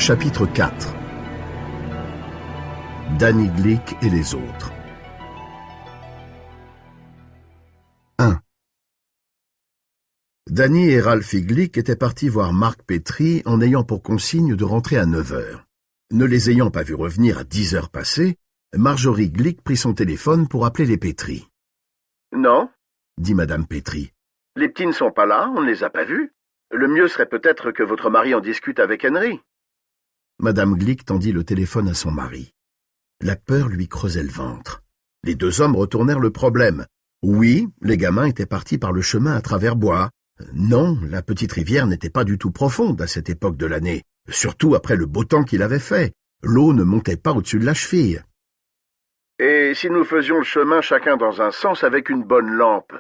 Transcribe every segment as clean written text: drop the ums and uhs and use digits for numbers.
Chapitre 4. Danny Glick et les autres. 1. Danny et Ralphie Glick étaient partis voir Mark Petrie en ayant pour consigne de rentrer à 9 heures. Ne les ayant pas vus revenir à 10 heures passées, Marjorie Glick prit son téléphone pour appeler les Petrie. « Non, » dit Madame Petrie. « Les petits ne sont pas là, on ne les a pas vus. Le mieux serait peut-être que votre mari en discute avec Henry. » Madame Glick tendit le téléphone à son mari. La peur lui creusait le ventre. Les deux hommes retournèrent le problème. Oui, les gamins étaient partis par le chemin à travers bois. Non, la petite rivière n'était pas du tout profonde à cette époque de l'année, surtout après le beau temps qu'il avait fait. L'eau ne montait pas au-dessus de la cheville. « Et si nous faisions le chemin chacun dans un sens avec une bonne lampe ?»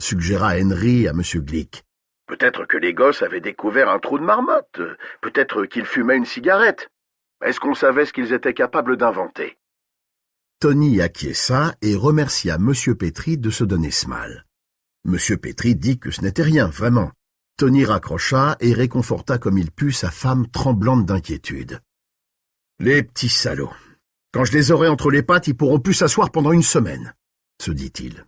suggéra Henry à M. Glick. « Peut-être que les gosses avaient découvert un trou de marmotte. Peut-être qu'ils fumaient une cigarette. Est-ce qu'on savait ce qu'ils étaient capables d'inventer ?» Tony acquiesça et remercia M. Petrie de se donner ce mal. M. Petrie dit que ce n'était rien, vraiment. Tony raccrocha et réconforta comme il put sa femme tremblante d'inquiétude. « Les petits salauds. Quand je les aurai entre les pattes, ils pourront plus s'asseoir pendant une semaine, » se dit-il.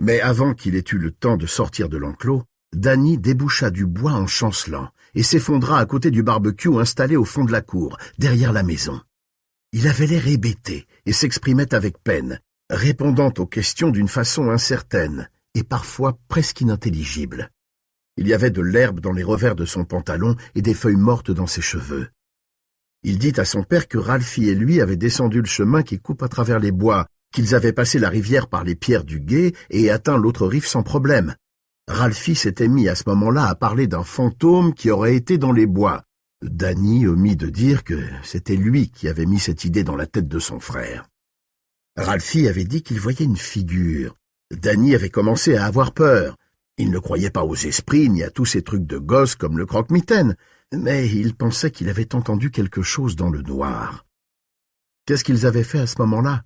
Mais avant qu'il ait eu le temps de sortir de l'enclos, Danny déboucha du bois en chancelant et s'effondra à côté du barbecue installé au fond de la cour, derrière la maison. Il avait l'air hébété et s'exprimait avec peine, répondant aux questions d'une façon incertaine et parfois presque inintelligible. Il y avait de l'herbe dans les revers de son pantalon et des feuilles mortes dans ses cheveux. Il dit à son père que Ralphie et lui avaient descendu le chemin qui coupe à travers les bois, qu'ils avaient passé la rivière par les pierres du gué et atteint l'autre rive sans problème. Ralphie s'était mis à ce moment-là à parler d'un fantôme qui aurait été dans les bois. Danny omit de dire que c'était lui qui avait mis cette idée dans la tête de son frère. Ralphie avait dit qu'il voyait une figure. Danny avait commencé à avoir peur. Il ne croyait pas aux esprits ni à tous ces trucs de gosses comme le croque-mitaine, mais il pensait qu'il avait entendu quelque chose dans le noir. Qu'est-ce qu'ils avaient fait à ce moment-là?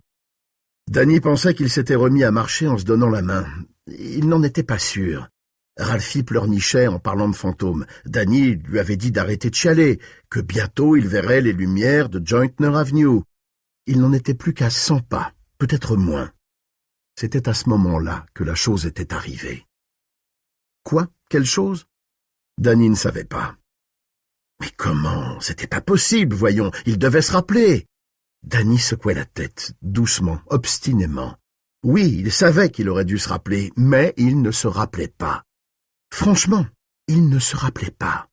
Danny pensait qu'il s'était remis à marcher en se donnant la main. Il n'en était pas sûr. Ralphie pleurnichait en parlant de fantômes. Danny lui avait dit d'arrêter de chialer, que bientôt il verrait les lumières de Jointner Avenue. Il n'en était plus qu'à 100 pas, peut-être moins. C'était à ce moment-là que la chose était arrivée. Quoi? Quelle chose? Danny ne savait pas. Mais comment? C'était pas possible, voyons, il devait se rappeler. Danny secouait la tête, doucement, obstinément. Oui, il savait qu'il aurait dû se rappeler, mais il ne se rappelait pas. Franchement, il ne se rappelait pas.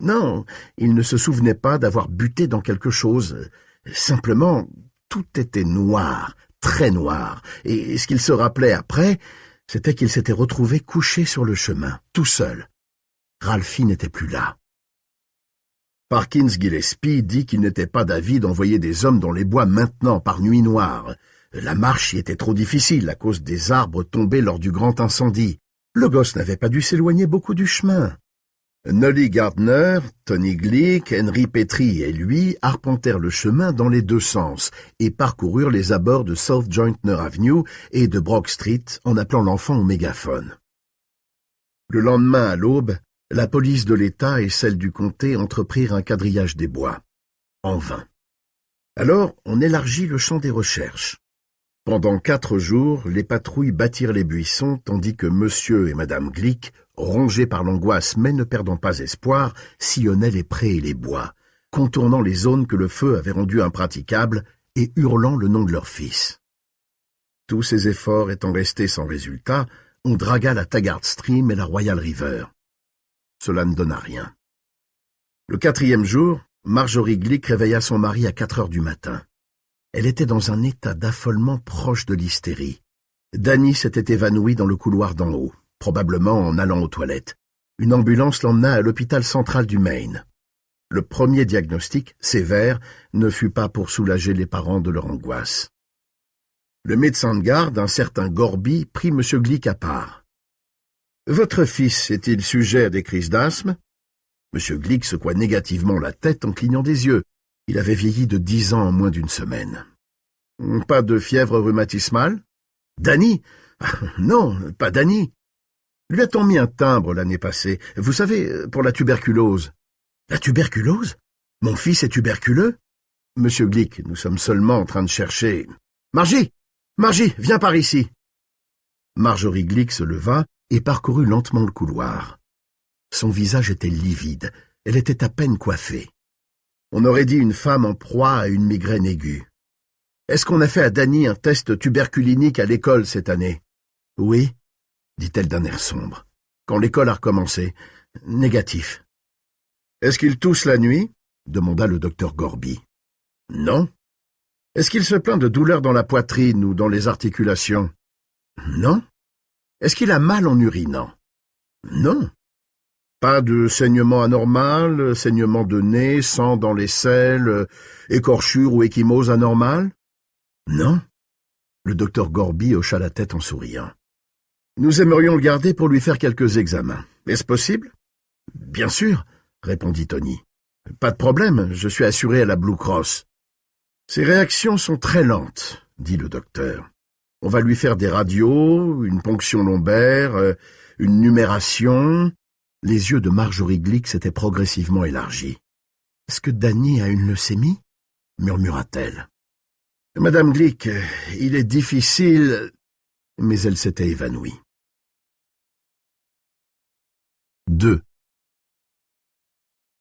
Non, il ne se souvenait pas d'avoir buté dans quelque chose. Simplement, tout était noir, très noir, et ce qu'il se rappelait après, c'était qu'il s'était retrouvé couché sur le chemin, tout seul. Ralphie n'était plus là. Parkins Gillespie dit qu'il n'était pas d'avis d'envoyer des hommes dans les bois maintenant par nuit noire. La marche y était trop difficile à cause des arbres tombés lors du grand incendie. Le gosse n'avait pas dû s'éloigner beaucoup du chemin. Nolly Gardner, Tony Glick, Henry Petrie et lui arpentèrent le chemin dans les deux sens et parcoururent les abords de South Jointner Avenue et de Brock Street en appelant l'enfant au mégaphone. Le lendemain à l'aube, la police de l'État et celle du comté entreprirent un quadrillage des bois. En vain. Alors, on élargit le champ des recherches. Pendant 4 jours, les patrouilles battirent les buissons, tandis que Monsieur et Madame Glick, rongés par l'angoisse mais ne perdant pas espoir, sillonnaient les prés et les bois, contournant les zones que le feu avait rendues impraticables et hurlant le nom de leur fils. Tous ces efforts étant restés sans résultat, on dragua la Taggart Stream et la Royal River. Cela ne donna rien. Le 4e jour, Marjorie Glick réveilla son mari à 4 heures du matin. Elle était dans un état d'affolement proche de l'hystérie. Danny s'était évanoui dans le couloir d'en haut, probablement en allant aux toilettes. Une ambulance l'emmena à l'hôpital central du Maine. Le premier diagnostic, sévère, ne fut pas pour soulager les parents de leur angoisse. Le médecin de garde, un certain Gorby, prit M. Glick à part. « Votre fils est-il sujet à des crises d'asthme ?» M. Glick secoua négativement la tête en clignant des yeux. Il avait vieilli de 10 ans en moins d'une semaine. « Pas de fièvre rhumatismale ?»« Danny ? Non, pas Danny. Lui a-t-on mis un timbre l'année passée, vous savez, pour la tuberculose. » « La tuberculose ? Mon fils est tuberculeux? Monsieur Glick, nous sommes seulement en train de chercher... Margie! Margie, viens par ici! Marjorie Glick se leva et parcourut lentement le couloir. Son visage était livide, elle était à peine coiffée. On aurait dit une femme en proie à une migraine aiguë. Est-ce qu'on a fait à Danny un test tuberculinique à l'école cette année? Oui, dit-elle d'un air sombre. Quand l'école a recommencé. Négatif. Est-ce qu'il tousse la nuit? Demanda le docteur Gorby. Non. Est-ce qu'il se plaint de douleurs dans la poitrine ou dans les articulations? Non. Est-ce qu'il a mal en urinant? Non. Pas de saignement anormal, saignement de nez, sang dans les selles, écorchure ou ecchymose anormale? Non. Le docteur Gorby hocha la tête en souriant. Nous aimerions le garder pour lui faire quelques examens. Est-ce possible? Bien sûr, répondit Tony. Pas de problème, je suis assuré à la Blue Cross. Ses réactions sont très lentes, dit le docteur. On va lui faire des radios, une ponction lombaire, une numération... Les yeux de Marjorie Glick s'étaient progressivement élargis. « Est-ce que Danny a une leucémie ?» murmura-t-elle. « Madame Glick, il est difficile... » Mais elle s'était évanouie. 2.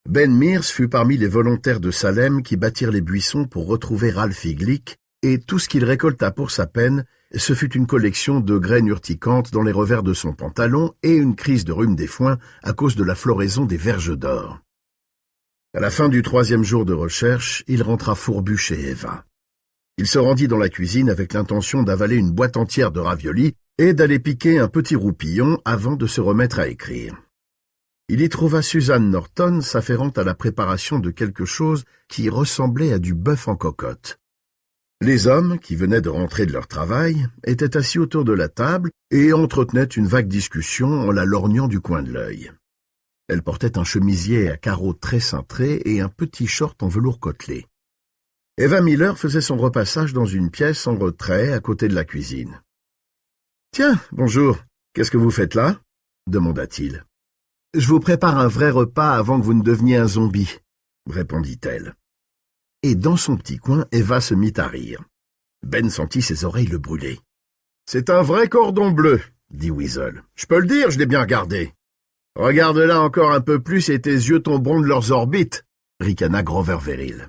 Ben Mears fut parmi les volontaires de Salem qui battirent les buissons pour retrouver Ralphie Glick, et tout ce qu'il récolta pour sa peine, ce fut une collection de graines urticantes dans les revers de son pantalon et une crise de rhume des foins à cause de la floraison des verges d'or. À la fin du 3e jour de recherche, il rentra fourbu chez Eva. Il se rendit dans la cuisine avec l'intention d'avaler une boîte entière de raviolis et d'aller piquer un petit roupillon avant de se remettre à écrire. Il y trouva Suzanne Norton s'afférant à la préparation de quelque chose qui ressemblait à du bœuf en cocotte. Les hommes, qui venaient de rentrer de leur travail, étaient assis autour de la table et entretenaient une vague discussion en la lorgnant du coin de l'œil. Elle portait un chemisier à carreaux très cintrés et un petit short en velours côtelé. Eva Miller faisait son repassage dans une pièce en retrait à côté de la cuisine. « Tiens, bonjour, qu'est-ce que vous faites là ?» demanda-t-il. « Je vous prépare un vrai repas avant que vous ne deveniez un zombie, » répondit-elle. Et dans son petit coin, Eva se mit à rire. Ben sentit ses oreilles le brûler. « C'est un vrai cordon bleu, » dit Weasel. « Je peux le dire, je l'ai bien regardé. »« Regarde-la encore un peu plus et tes yeux tomberont de leurs orbites, » ricana Grover Verrill.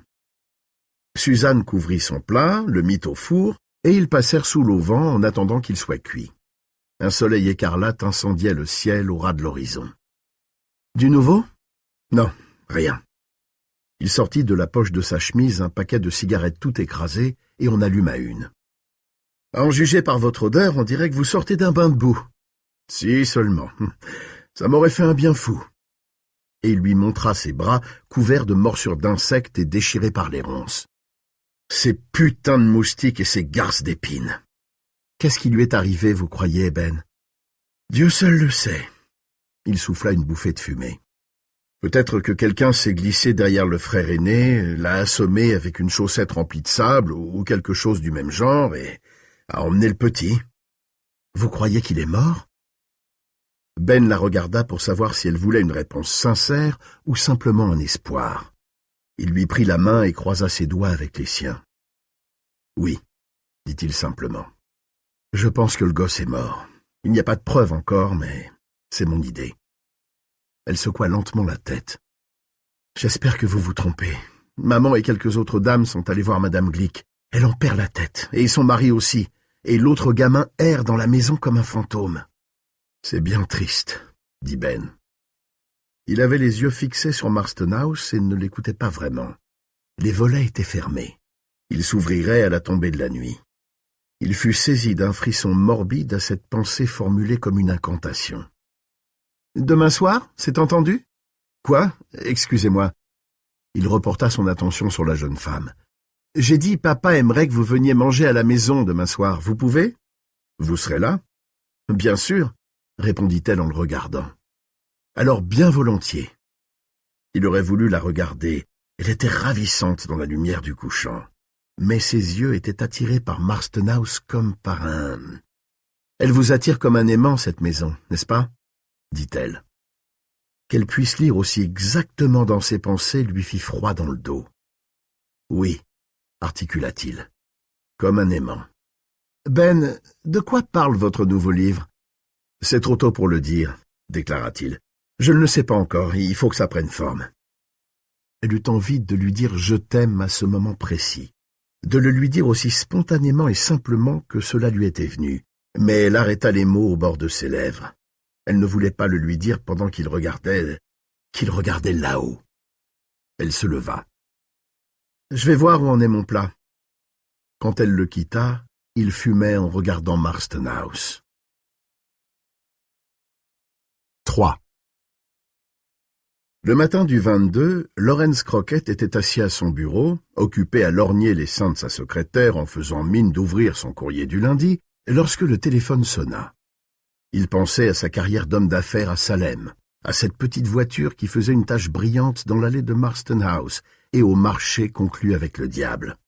Suzanne couvrit son plat, le mit au four, et ils passèrent sous l'auvent en attendant qu'il soit cuit. Un soleil écarlate incendiait le ciel au ras de l'horizon. « Du nouveau? »« Non, rien. » Il sortit de la poche de sa chemise un paquet de cigarettes tout écrasées et en alluma une. « À en juger par votre odeur, on dirait que vous sortez d'un bain de boue. »« Si seulement. Ça m'aurait fait un bien fou. » Et il lui montra ses bras couverts de morsures d'insectes et déchirés par les ronces. Ces putains de moustiques et ces garces d'épines. Qu'est-ce qui lui est arrivé, vous croyez, Ben? Dieu seul le sait. Il souffla une bouffée de fumée. Peut-être que quelqu'un s'est glissé derrière le frère aîné, l'a assommé avec une chaussette remplie de sable ou quelque chose du même genre et a emmené le petit. Vous croyez qu'il est mort? Ben la regarda pour savoir si elle voulait une réponse sincère ou simplement un espoir. Il lui prit la main et croisa ses doigts avec les siens. « Oui, » dit-il simplement. « Je pense que le gosse est mort. Il n'y a pas de preuve encore, mais c'est mon idée. » Elle secoua lentement la tête. « J'espère que vous vous trompez. Maman et quelques autres dames sont allées voir Madame Glick. Elle en perd la tête, et son mari aussi, et l'autre gamin erre dans la maison comme un fantôme. »« C'est bien triste, » dit Ben. Il avait les yeux fixés sur Marston House et ne l'écoutait pas vraiment. Les volets étaient fermés. Ils s'ouvriraient à la tombée de la nuit. Il fut saisi d'un frisson morbide à cette pensée formulée comme une incantation. « Demain soir, c'est entendu ?»« Quoi? Excusez-moi. » Il reporta son attention sur la jeune femme. « J'ai dit, papa aimerait que vous veniez manger à la maison demain soir. Vous pouvez? Vous serez là? »« Bien sûr, » répondit-elle en le regardant. « Alors bien volontiers. » Il aurait voulu la regarder. Elle était ravissante dans la lumière du couchant. Mais ses yeux étaient attirés par Marston House comme par un... « Elle vous attire comme un aimant, cette maison, n'est-ce pas ?» dit-elle. Qu'elle puisse lire aussi exactement dans ses pensées lui fit froid dans le dos. « Oui, » articula-t-il, comme un aimant. « Ben, de quoi parle votre nouveau livre ?»« C'est trop tôt pour le dire, » déclara-t-il. « Je ne le sais pas encore, il faut que ça prenne forme. » Elle eut envie de lui dire « je t'aime » à ce moment précis, de le lui dire aussi spontanément et simplement que cela lui était venu, mais elle arrêta les mots au bord de ses lèvres. Elle ne voulait pas le lui dire pendant qu'il regardait là-haut. Elle se leva. « Je vais voir où en est mon plat. » Quand elle le quitta, il fumait en regardant Marston House. 3. Le matin du 22, Lawrence Crockett était assis à son bureau, occupé à lorgner les seins de sa secrétaire en faisant mine d'ouvrir son courrier du lundi, lorsque le téléphone sonna. Il pensait à sa carrière d'homme d'affaires à Salem, à cette petite voiture qui faisait une tache brillante dans l'allée de Marston House et au marché conclu avec le diable.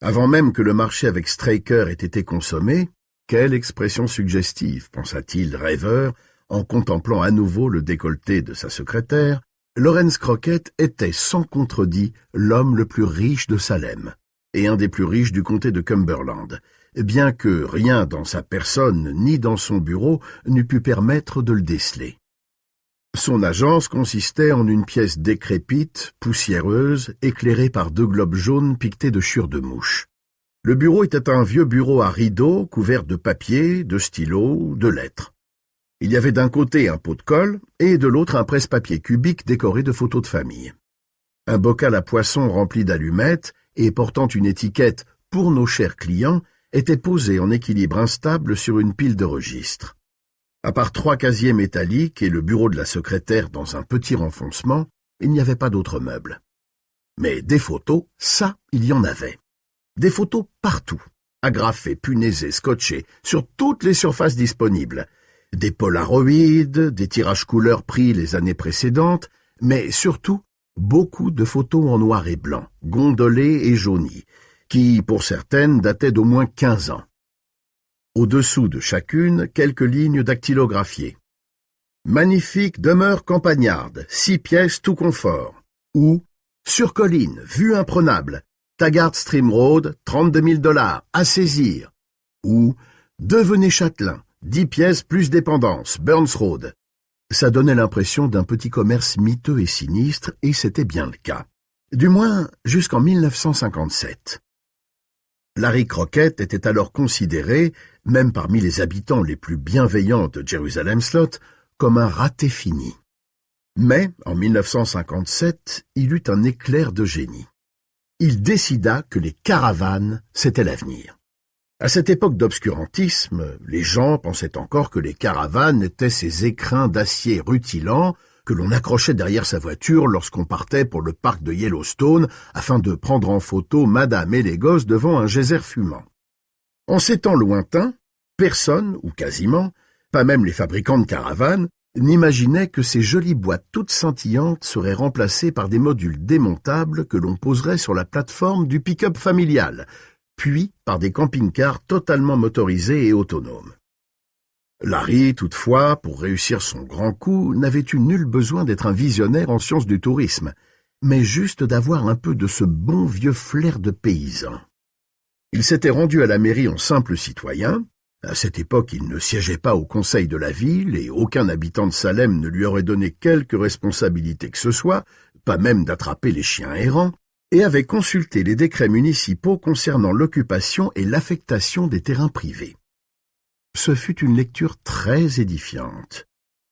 Avant même que le marché avec Straker ait été consommé, quelle expression suggestive, pensa-t-il rêveur, en contemplant à nouveau le décolleté de sa secrétaire, Lawrence Crockett était sans contredit l'homme le plus riche de Salem, et un des plus riches du comté de Cumberland, bien que rien dans sa personne ni dans son bureau n'eût pu permettre de le déceler. Son agence consistait en une pièce décrépite, poussiéreuse, éclairée par 2 globes jaunes piquetés de chiures de mouches. Le bureau était un vieux bureau à rideaux couvert de papier, de stylos, de lettres. Il y avait d'un côté un pot de colle et de l'autre un presse-papier cubique décoré de photos de famille. Un bocal à poisson rempli d'allumettes et portant une étiquette « Pour nos chers clients » était posé en équilibre instable sur une pile de registres. À part 3 casiers métalliques et le bureau de la secrétaire dans un petit renfoncement, il n'y avait pas d'autres meubles. Mais des photos, ça, il y en avait. Des photos partout, agrafées, punaisées, scotchées, sur toutes les surfaces disponibles. Des polaroïdes, des tirages couleurs pris les années précédentes, mais surtout, beaucoup de photos en noir et blanc, gondolées et jaunies, qui, pour certaines, dataient d'au moins 15 ans. Au-dessous de chacune, quelques lignes dactylographiées. Magnifique demeure campagnarde, 6 pièces tout confort. Ou, sur colline, vue imprenable, Taggart Stream Road, 32 000 $, à saisir. Ou, devenez châtelain, 10 pièces plus dépendance, Burns Road. Ça donnait l'impression d'un petit commerce miteux et sinistre, et c'était bien le cas. Du moins, jusqu'en 1957. Larry Crockett était alors considéré, même parmi les habitants les plus bienveillants de Jerusalem Slot, comme un raté fini. Mais, en 1957, il eut un éclair de génie. Il décida que les caravanes, c'était l'avenir. À cette époque d'obscurantisme, les gens pensaient encore que les caravanes étaient ces écrins d'acier rutilants que l'on accrochait derrière sa voiture lorsqu'on partait pour le parc de Yellowstone afin de prendre en photo madame et les gosses devant un geyser fumant. En ces temps lointains, personne, ou quasiment, pas même les fabricants de caravanes, n'imaginait que ces jolies boîtes toutes scintillantes seraient remplacées par des modules démontables que l'on poserait sur la plateforme du pick-up familial, puis par des camping-cars totalement motorisés et autonomes. Larry, toutefois, pour réussir son grand coup, n'avait eu nul besoin d'être un visionnaire en sciences du tourisme, mais juste d'avoir un peu de ce bon vieux flair de paysan. Il s'était rendu à la mairie en simple citoyen. À cette époque, il ne siégeait pas au conseil de la ville et aucun habitant de Salem ne lui aurait donné quelque responsabilité que ce soit, pas même d'attraper les chiens errants, et avait consulté les décrets municipaux concernant l'occupation et l'affectation des terrains privés. Ce fut une lecture très édifiante.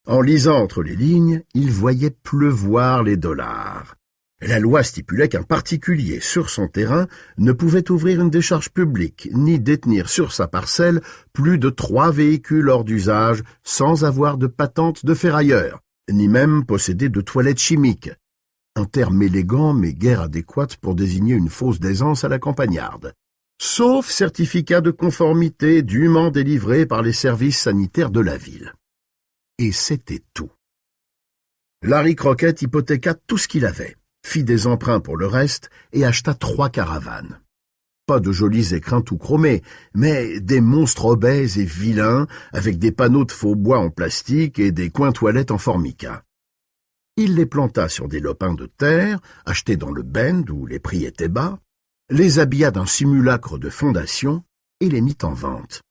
En lisant entre les lignes, il voyait pleuvoir les dollars. La loi stipulait qu'un particulier sur son terrain ne pouvait ouvrir une décharge publique ni détenir sur sa parcelle plus de 3 véhicules hors d'usage sans avoir de patente de ferrailleur, ni même posséder de toilettes chimiques. Un terme élégant mais guère adéquat pour désigner une fausse d'aisance à la campagnarde. Sauf certificat de conformité dûment délivré par les services sanitaires de la ville. Et c'était tout. Larry Crockett hypothéqua tout ce qu'il avait, fit des emprunts pour le reste et acheta 3 caravanes. Pas de jolis écrins tout chromés, mais des monstres obèses et vilains avec des panneaux de faux bois en plastique et des coins toilettes en formica. Il les planta sur des lopins de terre, achetés dans le Bend où les prix étaient bas, les habilla d'un simulacre de fondation et les mit en vente.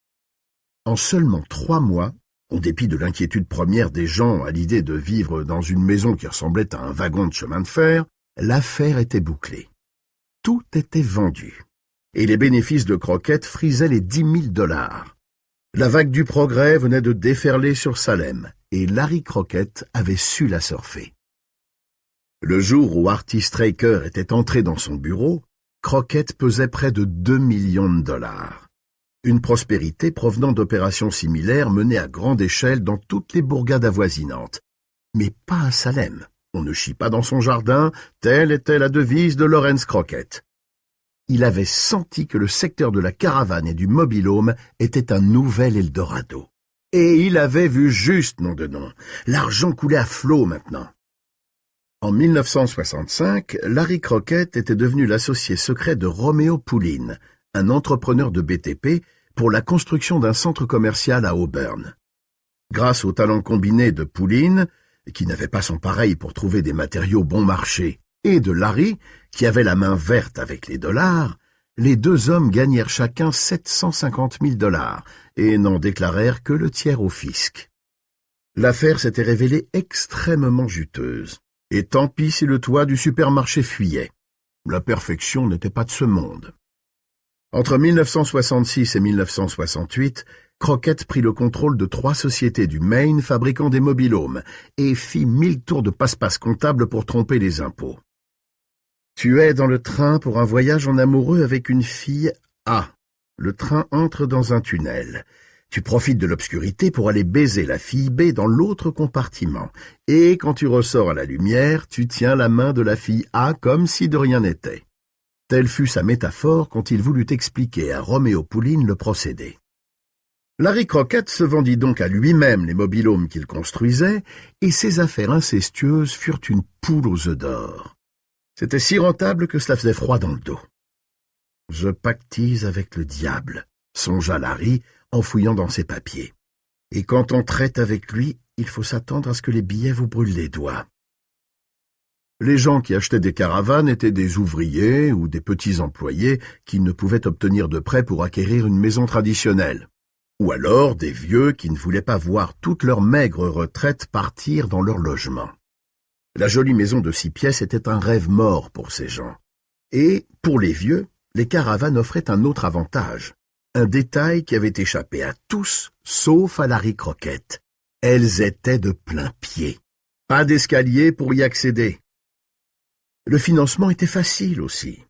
En seulement 3 mois, en dépit de l'inquiétude première des gens à l'idée de vivre dans une maison qui ressemblait à un wagon de chemin de fer, l'affaire était bouclée. Tout était vendu, et les bénéfices de Crockett frisaient les 10 000 $. La vague du progrès venait de déferler sur Salem, et Larry Crockett avait su la surfer. Le jour où Artie Straker était entré dans son bureau, Crockett pesait près de 2 millions de $. Une prospérité provenant d'opérations similaires menées à grande échelle dans toutes les bourgades avoisinantes. Mais pas à Salem. On ne chie pas dans son jardin, telle était la devise de Lawrence Crockett. Il avait senti que le secteur de la caravane et du mobil-home était un nouvel Eldorado. Et il avait vu juste, nom de nom. L'argent coulait à flot maintenant. En 1965, Larry Crockett était devenu l'associé secret de Romeo Poulin, un entrepreneur de BTP, pour la construction d'un centre commercial à Auburn. Grâce au talent combiné de Poulin, qui n'avait pas son pareil pour trouver des matériaux bon marché, et de Larry, qui avait la main verte avec les dollars, les deux hommes gagnèrent chacun 750 000 $ et n'en déclarèrent que le tiers au fisc. L'affaire s'était révélée extrêmement juteuse. Et tant pis si le toit du supermarché fuyait. La perfection n'était pas de ce monde. Entre 1966 et 1968, Crockett prit le contrôle de 3 sociétés du Maine fabriquant des mobil-homes et fit 1000 tours de passe-passe comptable pour tromper les impôts. Tu es dans le train pour un voyage en amoureux avec une fille A. Le train entre dans un tunnel. Tu profites de l'obscurité pour aller baiser la fille B dans l'autre compartiment. Et quand tu ressors à la lumière, tu tiens la main de la fille A comme si de rien n'était. Telle fut sa métaphore quand il voulut expliquer à Romeo Poulin le procédé. Larry Crockett se vendit donc à lui-même les mobil-homes qu'il construisait, et ses affaires incestueuses furent une poule aux œufs d'or. C'était si rentable que cela faisait froid dans le dos. « Je pactise avec le diable », songea Larry, en fouillant dans ses papiers. Et quand on traite avec lui, il faut s'attendre à ce que les billets vous brûlent les doigts. Les gens qui achetaient des caravanes étaient des ouvriers ou des petits employés qui ne pouvaient obtenir de prêt pour acquérir une maison traditionnelle. Ou alors des vieux qui ne voulaient pas voir toute leur maigre retraite partir dans leur logement. La jolie maison de 6 pièces était un rêve mort pour ces gens. Et, pour les vieux, les caravanes offraient un autre avantage. Un détail qui avait échappé à tous, sauf à Larry Crockett. Elles étaient de plein pied. Pas d'escalier pour y accéder. Le financement était facile aussi.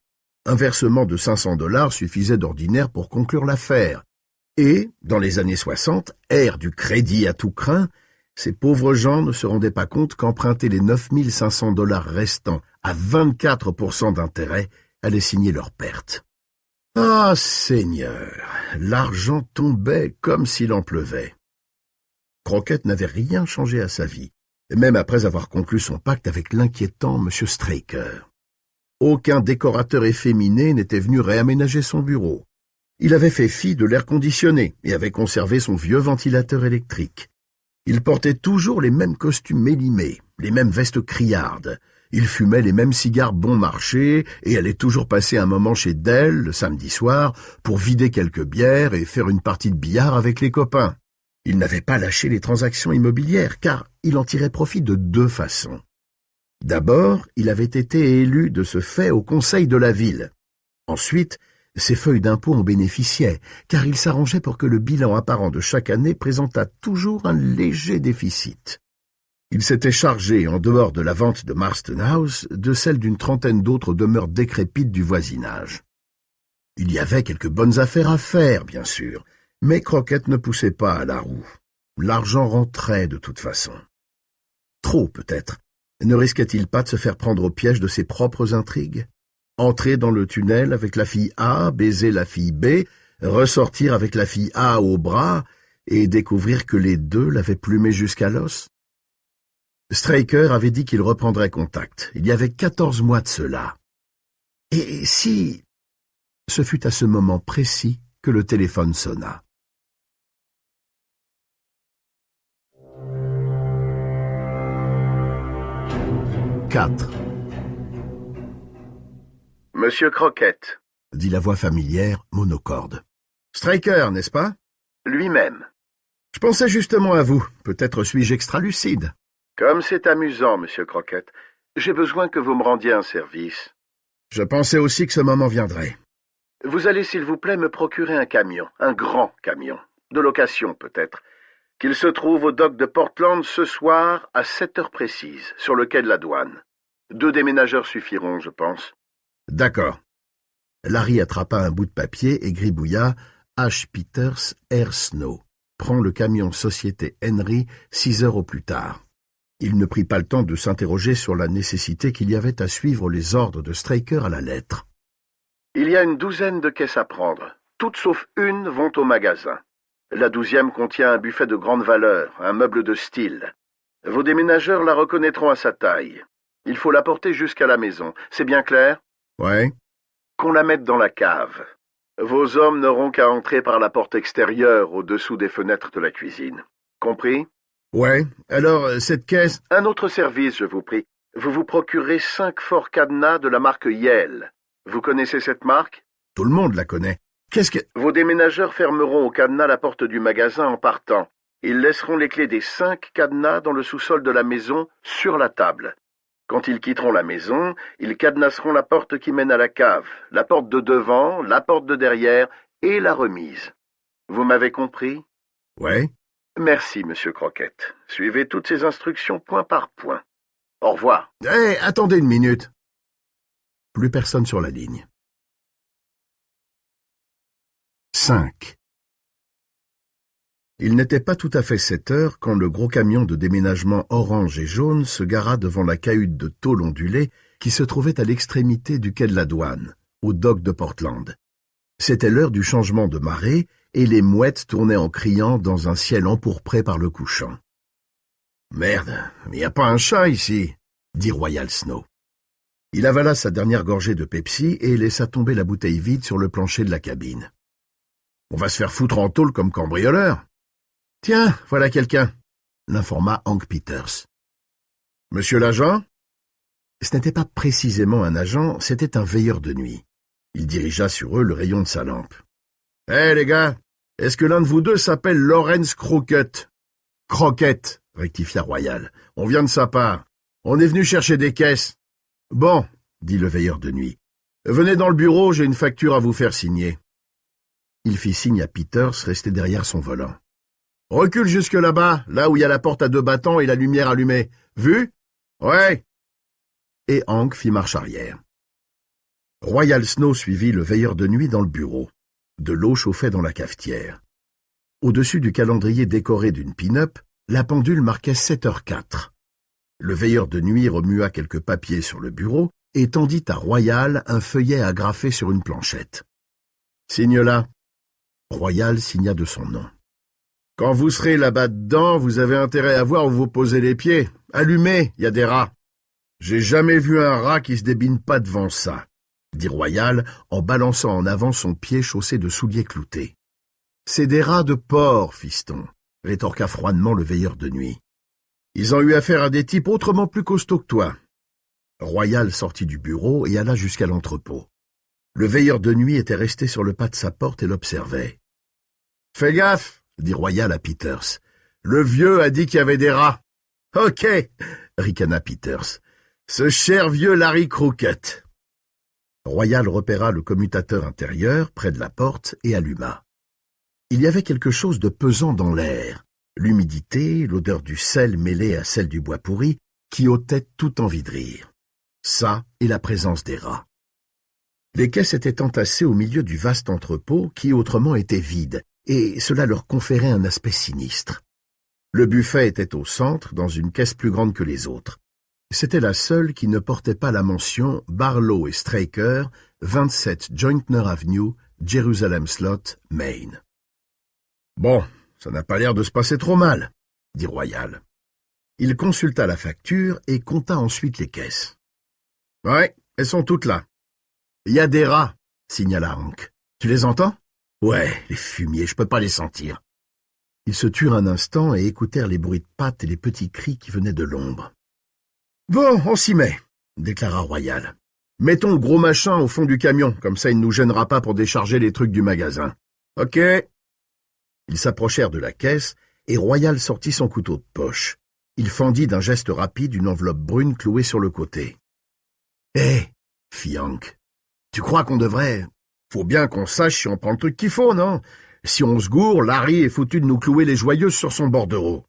Un versement de 500 $ suffisait d'ordinaire pour conclure l'affaire. Et, dans les années 60, ère du crédit à tout crin, ces pauvres gens ne se rendaient pas compte qu'emprunter les 9 500 $ restants à 24% d'intérêt allait signer leur perte. Ah, Seigneur, l'argent tombait comme s'il en pleuvait. Crockett n'avait rien changé à sa vie, même après avoir conclu son pacte avec l'inquiétant M. Straker. Aucun décorateur efféminé n'était venu réaménager son bureau. Il avait fait fi de l'air conditionné et avait conservé son vieux ventilateur électrique. Il portait toujours les mêmes costumes mélimés, les mêmes vestes criardes. Il fumait les mêmes cigares bon marché et allait toujours passer un moment chez Dell le samedi soir pour vider quelques bières et faire une partie de billard avec les copains. Il n'avait pas lâché les transactions immobilières car il en tirait profit de 2 façons. D'abord, il avait été élu de ce fait au conseil de la ville. Ensuite, ses feuilles d'impôt en bénéficiaient car il s'arrangeait pour que le bilan apparent de chaque année présentât toujours un léger déficit. Il s'était chargé, en dehors de la vente de Marston House, de celle d'une 30aine d'autres demeures décrépites du voisinage. Il y avait quelques bonnes affaires à faire, bien sûr, mais Crockett ne poussait pas à la roue. L'argent rentrait de toute façon. Trop, peut-être. Ne risquait-il pas de se faire prendre au piège de ses propres intrigues? Entrer dans le tunnel avec la fille A, baiser la fille B, ressortir avec la fille A au bras et découvrir que les deux l'avaient plumé jusqu'à l'os? Straker avait dit qu'il reprendrait contact. Il y avait 14 mois de cela. Et si... Ce fut à ce moment précis que le téléphone sonna. 4. Monsieur Croquette. Dit la voix familière, monocorde. Striker, n'est-ce pas? Lui-même. Je pensais justement à vous. Peut-être suis-je extra-lucide. Comme c'est amusant, Monsieur Croquette. J'ai besoin que vous me rendiez un service. Je pensais aussi que ce moment viendrait. Vous allez, s'il vous plaît, me procurer un camion, un grand camion, de location peut-être, qu'il se trouve au dock de Portland ce soir à 7 heures précises, sur le quai de la douane. 2 déménageurs suffiront, je pense. D'accord. Larry attrapa un bout de papier et gribouilla H. Peters, Air Snow. Prend le camion Société Henry 6 heures au plus tard. Il ne prit pas le temps de s'interroger sur la nécessité qu'il y avait à suivre les ordres de Straker à la lettre. Il y a une 12aine de caisses à prendre. Toutes sauf une vont au magasin. La 12e contient un buffet de grande valeur, un meuble de style. Vos déménageurs la reconnaîtront à sa taille. Il faut la porter jusqu'à la maison. C'est bien clair? Ouais. Qu'on la mette dans la cave. Vos hommes n'auront qu'à entrer par la porte extérieure au-dessous des fenêtres de la cuisine. Compris? Ouais. Alors, cette caisse... Un autre service, je vous prie. Vous vous procurez 5 forts cadenas de la marque Yale. Vous connaissez cette marque? Tout le monde la connaît. Qu'est-ce que... Vos déménageurs fermeront au cadenas la porte du magasin en partant. Ils laisseront les clés des 5 cadenas dans le sous-sol de la maison, sur la table. Quand ils quitteront la maison, ils cadenasseront la porte qui mène à la cave, la porte de devant, la porte de derrière et la remise. Vous m'avez compris? Ouais. Merci, Monsieur Croquette. Suivez toutes ces instructions point par point. Au revoir. Hé, attendez une minute. Plus personne sur la ligne. 5. Il n'était pas tout à fait 7 heures quand le gros camion de déménagement orange et jaune se gara devant la cahute de tôle ondulée qui se trouvait à l'extrémité du quai de la douane, au dock de Portland. C'était l'heure du changement de marée et les mouettes tournaient en criant dans un ciel empourpré par le couchant. « Merde, il n'y a pas un chat ici !» dit Royal Snow. Il avala sa dernière gorgée de Pepsi et laissa tomber la bouteille vide sur le plancher de la cabine. « On va se faire foutre en tôle comme cambrioleur. »« Tiens, voilà quelqu'un !» l'informa Hank Peters. « Monsieur l'agent ?» Ce n'était pas précisément un agent, c'était un veilleur de nuit. Il dirigea sur eux le rayon de sa lampe. « Hé, les gars, est-ce que l'un de vous deux s'appelle Lawrence Crockett ?»« Crockett », rectifia Royal. « On vient de sa part. On est venu chercher des caisses. »« Bon, » dit le veilleur de nuit. « Venez dans le bureau, j'ai une facture à vous faire signer. » Il fit signe à Peters, resté derrière son volant. « Recule jusque là-bas, là où il y a la porte à 2 battants et la lumière allumée. Vu? Ouais. » Et Hank fit marche arrière. Royal Snow suivit le veilleur de nuit dans le bureau. De l'eau chauffait dans la cafetière. Au-dessus du calendrier décoré d'une pin-up, la pendule marquait 7h04. Le veilleur de nuit remua quelques papiers sur le bureau et tendit à Royal un feuillet agrafé sur une planchette. « Signe là. » Royal signa de son nom. « Quand vous serez là-bas dedans, vous avez intérêt à voir où vous posez les pieds. Allumez, il y a des rats. »« J'ai jamais vu un rat qui se débine pas devant ça. » dit Royal en balançant en avant son pied chaussé de souliers cloutés. « C'est des rats de porc, fiston, » rétorqua froidement le veilleur de nuit. « Ils ont eu affaire à des types autrement plus costauds que toi. » Royal sortit du bureau et alla jusqu'à l'entrepôt. Le veilleur de nuit était resté sur le pas de sa porte et l'observait. « Fais gaffe, » dit Royal à Peters. « Le vieux a dit qu'il y avait des rats. »« Ok, » ricana Peters. « Ce cher vieux Larry Crockett. » Royal repéra le commutateur intérieur près de la porte et alluma. Il y avait quelque chose de pesant dans l'air, l'humidité, l'odeur du sel mêlée à celle du bois pourri, qui ôtait toute envie de rire. Ça et la présence des rats. Les caisses étaient entassées au milieu du vaste entrepôt qui autrement était vide, et cela leur conférait un aspect sinistre. Le buffet était au centre, dans une caisse plus grande que les autres. C'était la seule qui ne portait pas la mention Barlow et Straker, 27 Jointner Avenue, Jerusalem Slot, Maine. « Bon, ça n'a pas l'air de se passer trop mal, » dit Royal. Il consulta la facture et compta ensuite les caisses. « Ouais, elles sont toutes là. »« Il y a des rats, » signala Hank. « Tu les entends ? » ?»« Ouais, les fumiers, je peux pas les sentir. » Ils se turent un instant et écoutèrent les bruits de pattes et les petits cris qui venaient de l'ombre. Bon, on s'y met, déclara Royal. Mettons le gros machin au fond du camion, comme ça il ne nous gênera pas pour décharger les trucs du magasin. Ok. Ils s'approchèrent de la caisse et Royal sortit son couteau de poche. Il fendit d'un geste rapide une enveloppe brune clouée sur le côté. « Hé, fit Hank, tu crois qu'on devrait... Faut bien qu'on sache si on prend le truc qu'il faut, non? Si on se gourre, Larry est foutu de nous clouer les joyeuses sur son bordereau. »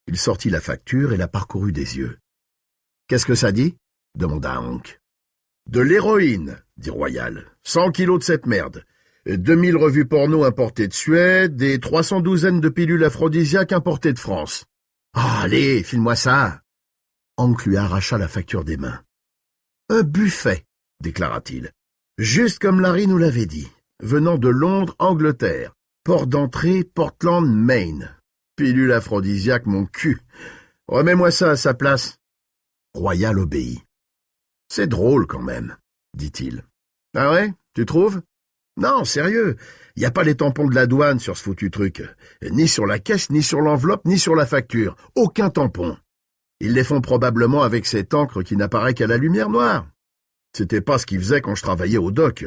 Il sortit la facture et la parcourut des yeux. « Qu'est-ce que ça dit? » demanda Hank. « De l'héroïne, dit Royal. 100 kilos de cette merde. 2000 revues porno importées de Suède et 312 de pilules aphrodisiaques importées de France. Ah, allez, file-moi ça. » Hank lui arracha la facture des mains. « Un buffet, déclara-t-il. Juste comme Larry nous l'avait dit. Venant de Londres, Angleterre. Port d'entrée, Portland, Maine. Pilule aphrodisiaque, mon cul. Remets-moi ça à sa place. » Royal obéit. « C'est drôle quand même, dit-il. « Ah ouais, tu trouves? Non, sérieux, y a pas les tampons de la douane sur ce foutu truc. Ni sur la caisse, ni sur l'enveloppe, ni sur la facture. Aucun tampon. Ils les font probablement avec cette encre qui n'apparaît qu'à la lumière noire. C'était pas ce qu'ils faisaient quand je travaillais au dock.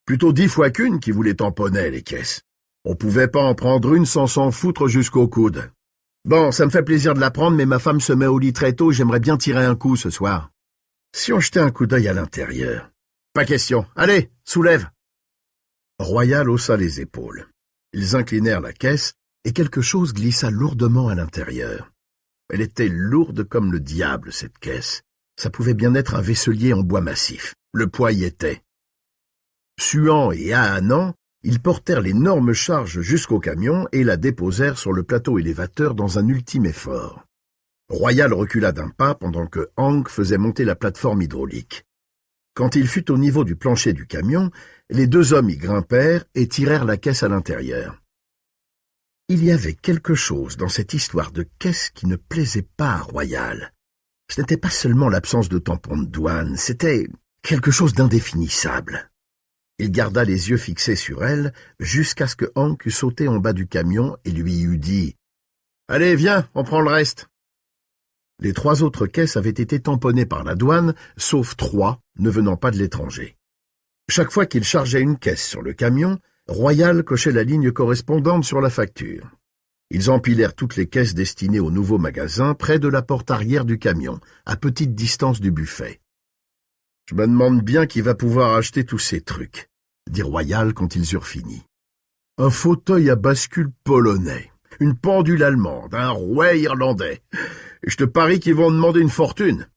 Plutôt 10 fois qu'une qui vous les tamponnait, les caisses. On pouvait pas en prendre une sans s'en foutre jusqu'au coude. Bon, ça me fait plaisir de l'apprendre, mais ma femme se met au lit très tôt, j'aimerais bien tirer un coup ce soir. Si on jetait un coup d'œil à l'intérieur. Pas question. Allez, soulève. » Royal haussa les épaules. Ils inclinèrent la caisse et quelque chose glissa lourdement à l'intérieur. Elle était lourde comme le diable, cette caisse. Ça pouvait bien être un vaisselier en bois massif. Le poids y était. Suant et ahanant, ils portèrent l'énorme charge jusqu'au camion et la déposèrent sur le plateau élévateur dans un ultime effort. Royal recula d'un pas pendant que Hank faisait monter la plateforme hydraulique. Quand il fut au niveau du plancher du camion, les deux hommes y grimpèrent et tirèrent la caisse à l'intérieur. Il y avait quelque chose dans cette histoire de caisse qui ne plaisait pas à Royal. Ce n'était pas seulement l'absence de tampon de douane, c'était quelque chose d'indéfinissable. Il garda les yeux fixés sur elle jusqu'à ce que Hank eût sauté en bas du camion et lui eût dit « Allez, viens, on prend le reste !» Les 3 autres caisses avaient été tamponnées par la douane, sauf 3 ne venant pas de l'étranger. Chaque fois qu'il chargeait une caisse sur le camion, Royal cochait la ligne correspondante sur la facture. Ils empilèrent toutes les caisses destinées au nouveau magasin près de la porte arrière du camion, à petite distance du buffet. « Je me demande bien qui va pouvoir acheter tous ces trucs, » dit Royal quand ils eurent fini. « Un fauteuil à bascule polonais, une pendule allemande, un rouet irlandais. Je te parie qu'ils vont demander une fortune. »«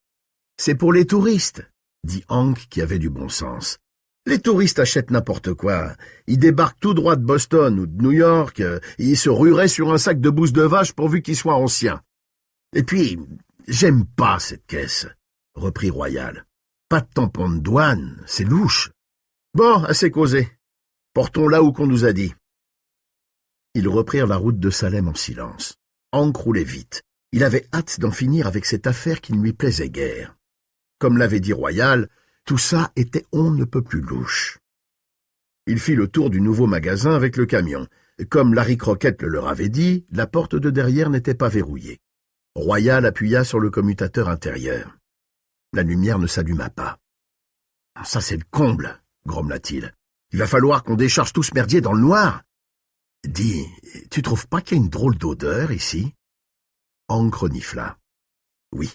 C'est pour les touristes, » dit Hank qui avait du bon sens. « Les touristes achètent n'importe quoi. Ils débarquent tout droit de Boston ou de New York, et ils se rueraient sur un sac de bouse de vache pourvu qu'il soit ancien. Et puis, j'aime pas cette caisse, » reprit Royal. « Pas de tampon de douane, c'est louche. Bon, assez causé. Portons là où qu'on nous a dit. » Ils reprirent la route de Salem en silence. Hank roulait vite. Il avait hâte d'en finir avec cette affaire qui ne lui plaisait guère. Comme l'avait dit Royal, tout ça était on ne peut plus louche. Il fit le tour du nouveau magasin avec le camion. Comme Larry Crockett le leur avait dit, la porte de derrière n'était pas verrouillée. Royal appuya sur le commutateur intérieur. La lumière ne s'alluma pas. « Ça, c'est le comble, » grommela-t-il. « Il va falloir qu'on décharge tout ce merdier dans le noir. »« Dis, tu trouves pas qu'il y a une drôle d'odeur ici ?» Hank renifla. Oui,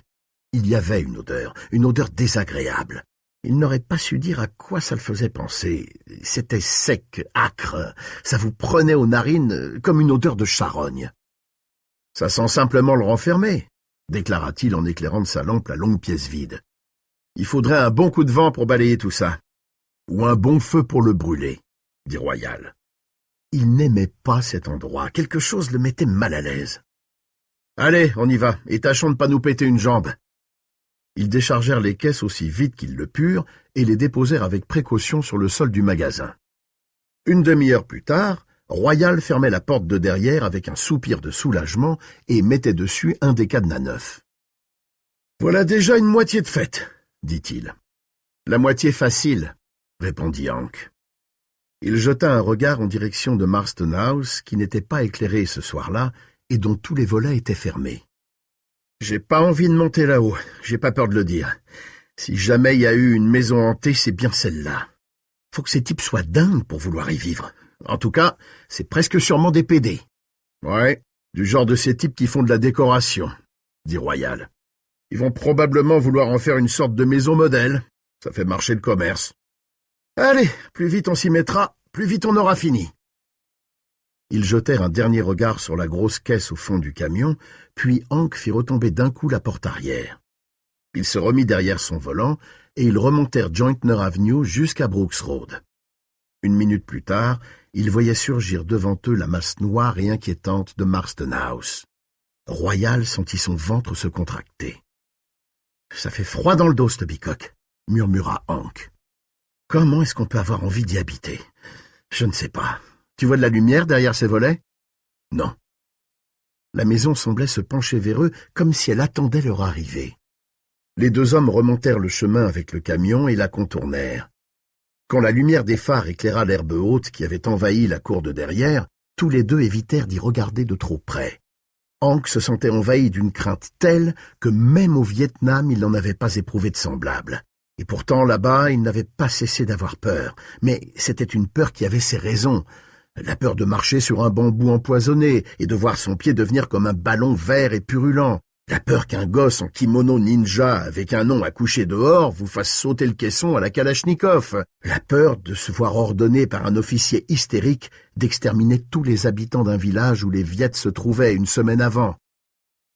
il y avait une odeur désagréable. Il n'aurait pas su dire à quoi ça le faisait penser. C'était sec, âcre, ça vous prenait aux narines comme une odeur de charogne. « Ça sent simplement le renfermer, » déclara-t-il en éclairant de sa lampe la longue pièce vide. « Il faudrait un bon coup de vent pour balayer tout ça. Ou un bon feu pour le brûler, » dit Royal. Il n'aimait pas cet endroit, quelque chose le mettait mal à l'aise. « Allez, on y va, et tâchons de ne pas nous péter une jambe. » Ils déchargèrent les caisses aussi vite qu'ils le purent et les déposèrent avec précaution sur le sol du magasin. Une demi-heure plus tard, Royal fermait la porte de derrière avec un soupir de soulagement et mettait dessus un des cadenas neufs. « Voilà déjà une moitié de faite, » dit-il. « La moitié facile, » répondit Hank. Il jeta un regard en direction de Marston House qui n'était pas éclairé ce soir-là et dont tous les volets étaient fermés. J'ai pas envie de monter là-haut, j'ai pas peur de le dire. Si jamais il y a eu une maison hantée, c'est bien celle-là. Faut que ces types soient dingues pour vouloir y vivre. En tout cas, c'est presque sûrement des PD. Ouais, du genre de ces types qui font de la décoration, dit Royal. Ils vont probablement vouloir en faire une sorte de maison modèle. Ça fait marcher le commerce. Allez, plus vite on s'y mettra, plus vite on aura fini. Ils jetèrent un dernier regard sur la grosse caisse au fond du camion, puis Hank fit retomber d'un coup la porte arrière. Il se remit derrière son volant et ils remontèrent Jointner Avenue jusqu'à Brooks Road. Une minute plus tard, ils voyaient surgir devant eux la masse noire et inquiétante de Marston House. Royal sentit son ventre se contracter. « Ça fait froid dans le dos, ce bicoque », murmura Hank. « Comment est-ce qu'on peut avoir envie d'y habiter? Je ne sais pas. Tu vois de la lumière derrière ces volets? » Non. La maison semblait se pencher vers eux comme si elle attendait leur arrivée. Les deux hommes remontèrent le chemin avec le camion et la contournèrent. Quand la lumière des phares éclaira l'herbe haute qui avait envahi la cour de derrière, tous les deux évitèrent d'y regarder de trop près. Hank se sentait envahi d'une crainte telle que même au Vietnam il n'en avait pas éprouvé de semblable. Et pourtant là-bas il n'avait pas cessé d'avoir peur, mais c'était une peur qui avait ses raisons. La peur de marcher sur un bambou empoisonné et de voir son pied devenir comme un ballon vert et purulent. La peur qu'un gosse en kimono ninja avec un nom à coucher dehors vous fasse sauter le caisson à la Kalachnikov. La peur de se voir ordonner par un officier hystérique d'exterminer tous les habitants d'un village où les Viettes se trouvaient une semaine avant.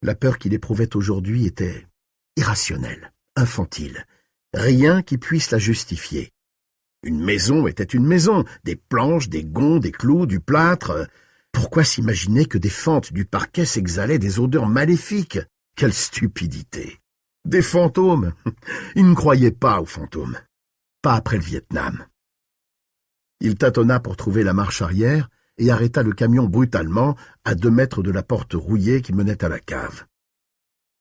La peur qu'il éprouvait aujourd'hui était irrationnelle, infantile. Rien qui puisse la justifier. Une maison était une maison, des planches, des gonds, des clous, du plâtre. Pourquoi s'imaginer que des fentes du parquet s'exhalaient des odeurs maléfiques? Quelle stupidité! Des fantômes! Il ne croyait pas aux fantômes. Pas après le Vietnam. Il tâtonna pour trouver la marche arrière et arrêta le camion brutalement à 2 mètres de la porte rouillée qui menait à la cave.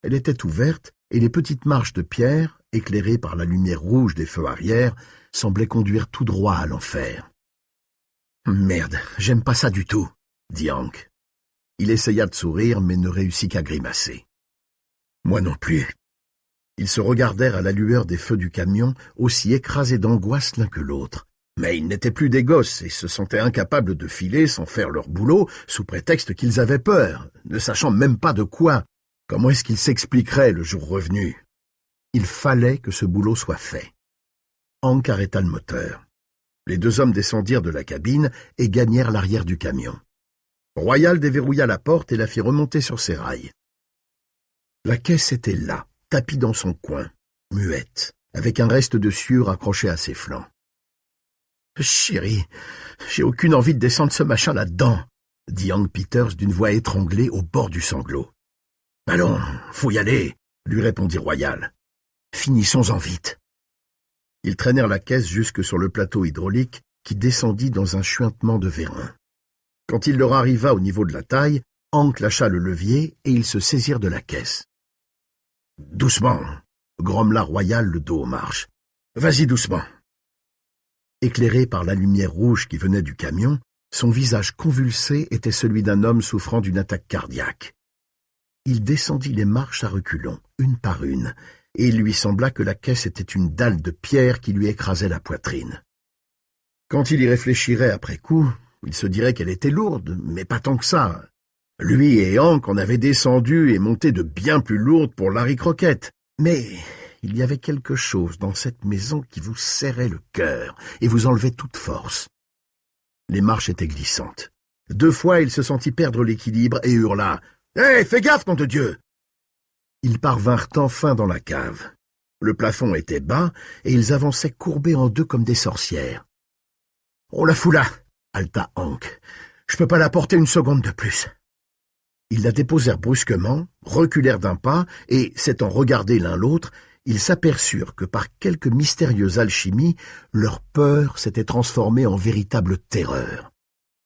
Elle était ouverte et les petites marches de pierre, éclairées par la lumière rouge des feux arrière, semblaient conduire tout droit à l'enfer. « Merde, j'aime pas ça du tout », dit Hank. Il essaya de sourire mais ne réussit qu'à grimacer. Moi non plus. Ils se regardèrent à la lueur des feux du camion, aussi écrasés d'angoisse l'un que l'autre. Mais ils n'étaient plus des gosses et se sentaient incapables de filer sans faire leur boulot, sous prétexte qu'ils avaient peur, ne sachant même pas de quoi. Comment est-ce qu'ils s'expliqueraient le jour revenu? Il fallait que ce boulot soit fait. Hank arrêta le moteur. Les deux hommes descendirent de la cabine et gagnèrent l'arrière du camion. Royal déverrouilla la porte et la fit remonter sur ses rails. La caisse était là, tapie dans son coin, muette, avec un reste de sueur accroché à ses flancs. « Chérie, j'ai aucune envie de descendre ce machin là-dedans, » dit Hank Peters d'une voix étranglée au bord du sanglot. « Allons, faut y aller, » lui répondit Royal. « Finissons-en vite. » Ils traînèrent la caisse jusque sur le plateau hydraulique qui descendit dans un chuintement de vérin. Quand il leur arriva au niveau de la taille, Hank lâcha le levier et ils se saisirent de la caisse. « Doucement !» grommela Royal le dos aux marches. « Vas-y doucement !» Éclairé par la lumière rouge qui venait du camion, son visage convulsé était celui d'un homme souffrant d'une attaque cardiaque. Il descendit les marches à reculons, une par une, et il lui sembla que la caisse était une dalle de pierre qui lui écrasait la poitrine. Quand il y réfléchirait après coup, il se dirait qu'elle était lourde, mais pas tant que ça. Lui et Hank en avaient descendu et monté de bien plus lourdes pour Larry Crockett. Mais il y avait quelque chose dans cette maison qui vous serrait le cœur et vous enlevait toute force. Les marches étaient glissantes. 2 fois, il se sentit perdre l'équilibre et hurla « Hé, fais gaffe, nom de Dieu !» Ils parvinrent enfin dans la cave. Le plafond était bas et ils avançaient courbés en 2 comme des sorcières. « On la fout là !» haleta Hank. « Je peux pas la porter une seconde de plus. » Ils la déposèrent brusquement, reculèrent d'un pas, et, s'étant regardés l'un l'autre, ils s'aperçurent que par quelque mystérieuse alchimie, leur peur s'était transformée en véritable terreur.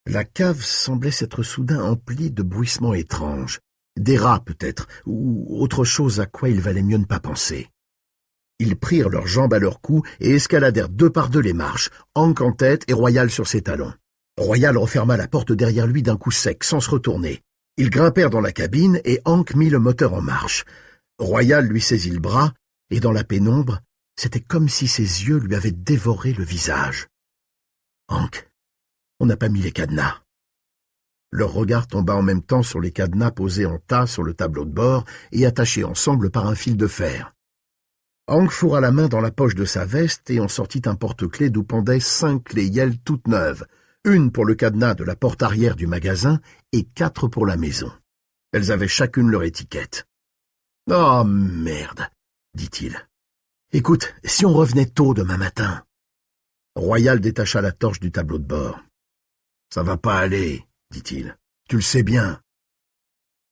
La cave semblait s'être soudain emplie de bruissements étranges, des rats peut-être, ou autre chose à quoi il valait mieux ne pas penser. Ils prirent leurs jambes à leur cou et escaladèrent 2 par 2 les marches, Hank en tête et Royal sur ses talons. Royal referma la porte derrière lui d'un coup sec, sans se retourner. Ils grimpèrent dans la cabine et Hank mit le moteur en marche. Royal lui saisit le bras, et dans la pénombre, c'était comme si ses yeux lui avaient dévoré le visage. « Hank, on n'a pas mis les cadenas. » Leur regard tomba en même temps sur les cadenas posés en tas sur le tableau de bord et attachés ensemble par un fil de fer. Hank fourra la main dans la poche de sa veste et en sortit un porte-clés d'où pendaient 5 clés Yale toutes neuves, une pour le cadenas de la porte arrière du magasin et 4 pour la maison. Elles avaient chacune leur étiquette. « Oh, merde !» dit-il. « Écoute, si on revenait tôt demain matin... » Royal détacha la torche du tableau de bord. « Ça va pas aller, » dit-il. « Tu le sais bien. »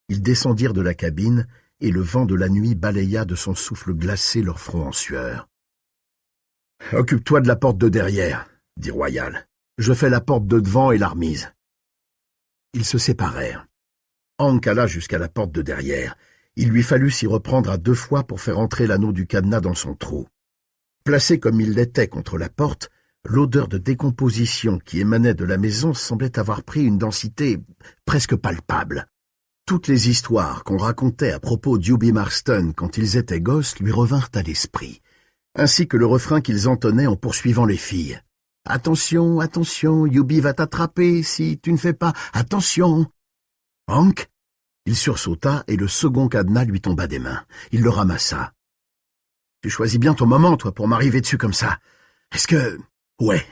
Ils descendirent de la cabine et le vent de la nuit balaya de son souffle glacé leur front en sueur. « Occupe-toi de la porte de derrière, » dit Royal. « Je fais la porte de devant et la remise. » Ils se séparèrent. Hank alla jusqu'à la porte de derrière. Il lui fallut s'y reprendre à 2 fois pour faire entrer l'anneau du cadenas dans son trou. Placé comme il l'était contre la porte, l'odeur de décomposition qui émanait de la maison semblait avoir pris une densité presque palpable. Toutes les histoires qu'on racontait à propos d'Uby Marston quand ils étaient gosses lui revinrent à l'esprit, ainsi que le refrain qu'ils entonnaient en poursuivant les filles. « Attention, attention, Uby va t'attraper si tu ne fais pas attention !» Hank, il sursauta et le second cadenas lui tomba des mains. Il le ramassa. « Tu choisis bien ton moment, toi, pour m'arriver dessus comme ça. Est-ce que... » « Ouais.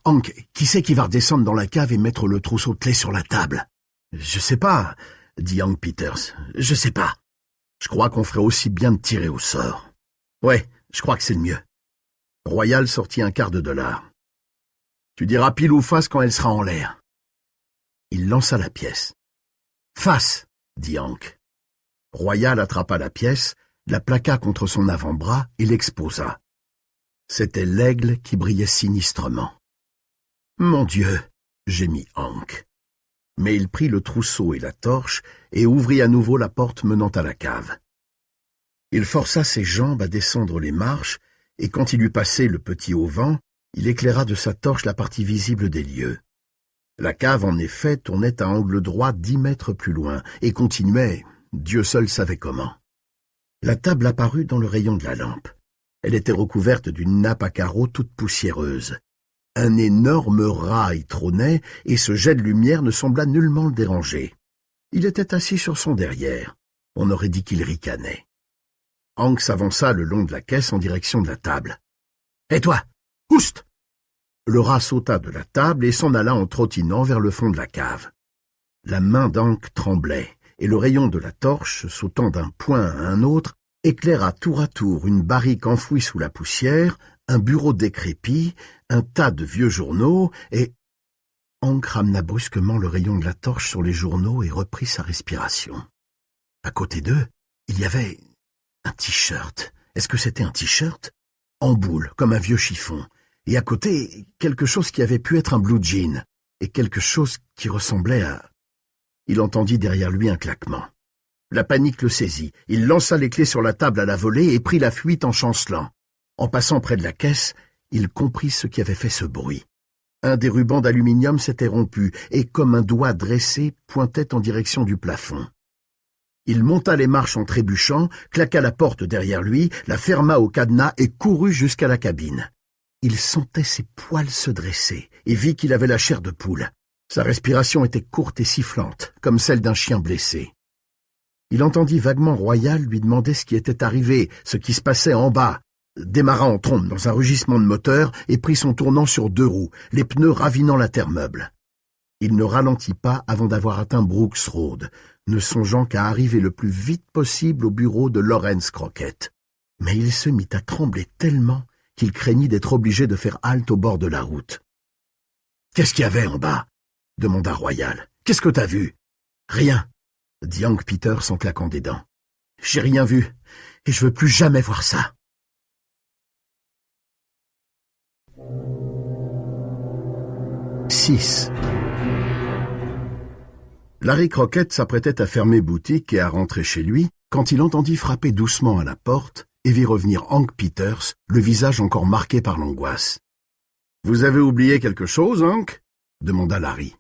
Hank, qui c'est qui va redescendre dans la cave et mettre le trousseau de clés sur la table ?»« Je sais pas, » dit Hank Peters. « Je sais pas. Je crois qu'on ferait aussi bien de tirer au sort. Ouais, je crois que c'est le mieux. » Royal sortit $15. « Tu diras pile ou face quand elle sera en l'air. » Il lança la pièce. « Face, » dit Hank. Royal attrapa la pièce, la plaqua contre son avant-bras et l'exposa. C'était l'aigle qui brillait sinistrement. « Mon Dieu !» gémit Hank. Mais il prit le trousseau et la torche et ouvrit à nouveau la porte menant à la cave. Il força ses jambes à descendre les marches, et quand il eut passé le petit auvent, il éclaira de sa torche la partie visible des lieux. La cave, en effet, tournait à angle droit 10 mètres plus loin, et continuait, Dieu seul savait comment. La table apparut dans le rayon de la lampe. Elle était recouverte d'une nappe à carreaux toute poussiéreuse. Un énorme rat y trônait, et ce jet de lumière ne sembla nullement le déranger. Il était assis sur son derrière. On aurait dit qu'il ricanait. Hank s'avança le long de la caisse en direction de la table. « Et toi, ouste !» Le rat sauta de la table et s'en alla en trottinant vers le fond de la cave. La main d'Hank tremblait, et le rayon de la torche, sautant d'un point à un autre, éclaira tour à tour une barrique enfouie sous la poussière, un bureau décrépit, un tas de vieux journaux, et... Hank ramena brusquement le rayon de la torche sur les journaux et reprit sa respiration. À côté d'eux, il y avait un t-shirt. Est-ce que c'était un t-shirt? En boule, comme un vieux chiffon. Et à côté, quelque chose qui avait pu être un blue jean, et quelque chose qui ressemblait à... Il entendit derrière lui un claquement. La panique le saisit. Il lança les clés sur la table à la volée et prit la fuite en chancelant. En passant près de la caisse, il comprit ce qui avait fait ce bruit. Un des rubans d'aluminium s'était rompu et, comme un doigt dressé, pointait en direction du plafond. Il monta les marches en trébuchant, claqua la porte derrière lui, la ferma au cadenas et courut jusqu'à la cabine. Il sentait ses poils se dresser et vit qu'il avait la chair de poule. Sa respiration était courte et sifflante, comme celle d'un chien blessé. Il entendit vaguement Royal lui demander ce qui était arrivé, ce qui se passait en bas, démarra en trombe dans un rugissement de moteur et prit son tournant sur 2 roues, les pneus ravinant la terre meuble. Il ne ralentit pas avant d'avoir atteint Brooks Road, ne songeant qu'à arriver le plus vite possible au bureau de Lawrence Crockett. Mais il se mit à trembler tellement qu'il craignit d'être obligé de faire halte au bord de la route. « Qu'est-ce qu'il y avait en bas ?» demanda Royal. « Qu'est-ce que t'as vu ?»« Rien. » dit Hank Peters en claquant des dents. « J'ai rien vu, et je veux plus jamais voir ça. » 6. Larry Crockett s'apprêtait à fermer boutique et à rentrer chez lui quand il entendit frapper doucement à la porte et vit revenir Hank Peters, le visage encore marqué par l'angoisse. « Vous avez oublié quelque chose, Hank ?» demanda Larry.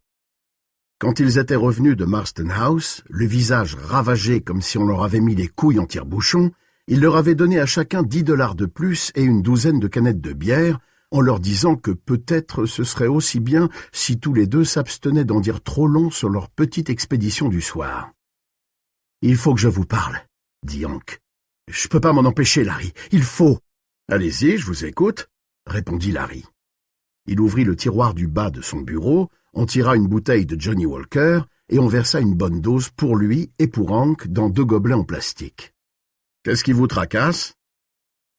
Quand ils étaient revenus de Marston House, le visage ravagé comme si on leur avait mis les couilles en tire-bouchon, Il leur avait donné à chacun 10 $ de plus et une douzaine de canettes de bière, en leur disant que peut-être ce serait aussi bien si tous les deux s'abstenaient d'en dire trop long sur leur petite expédition du soir. « Il faut que je vous parle, » dit Hank. « Je peux pas m'en empêcher, Larry. Il faut. »« Allez-y, je vous écoute, » répondit Larry. Il ouvrit le tiroir du bas de son bureau, on tira une bouteille de Johnny Walker et on versa une bonne dose pour lui et pour Hank dans 2 gobelets en plastique. « Qu'est-ce qui vous tracasse ?»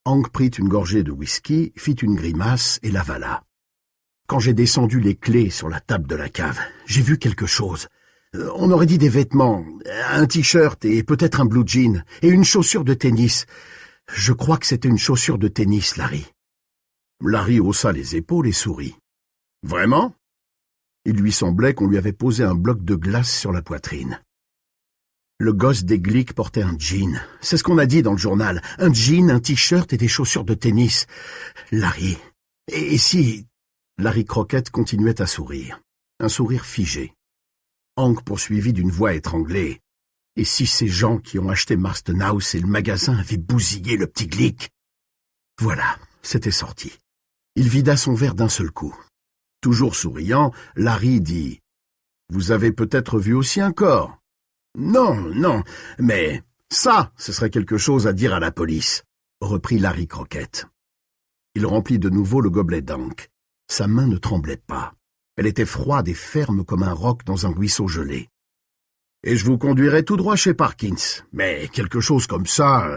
Hank prit une gorgée de whisky, fit une grimace et l'avala. « Quand j'ai descendu les clés sur la table de la cave, j'ai vu quelque chose. On aurait dit des vêtements, un t-shirt et peut-être un blue jean, et une chaussure de tennis. Je crois que c'était une chaussure de tennis, Larry. » Larry haussa les épaules et sourit. « Vraiment ?» Il lui semblait qu'on lui avait posé un bloc de glace sur la poitrine. Le gosse des Glick portait un jean. C'est ce qu'on a dit dans le journal. Un jean, un t-shirt et des chaussures de tennis. Larry. Et si... Larry Crockett continuait à sourire. Un sourire figé. Hank poursuivit d'une voix étranglée. Et si ces gens qui ont acheté Marston House et le magasin avaient bousillé le petit Glick? Voilà, c'était sorti. Il vida son verre d'un seul coup. Toujours souriant, Larry dit « Vous avez peut-être vu aussi un corps. » « Non, non, mais ça, ce serait quelque chose à dire à la police, » reprit Larry Crockett. Il remplit de nouveau le gobelet d'Hank. Sa main ne tremblait pas. Elle était froide et ferme comme un roc dans un ruisseau gelé. « Et je vous conduirai tout droit chez Parkins, mais quelque chose comme ça... »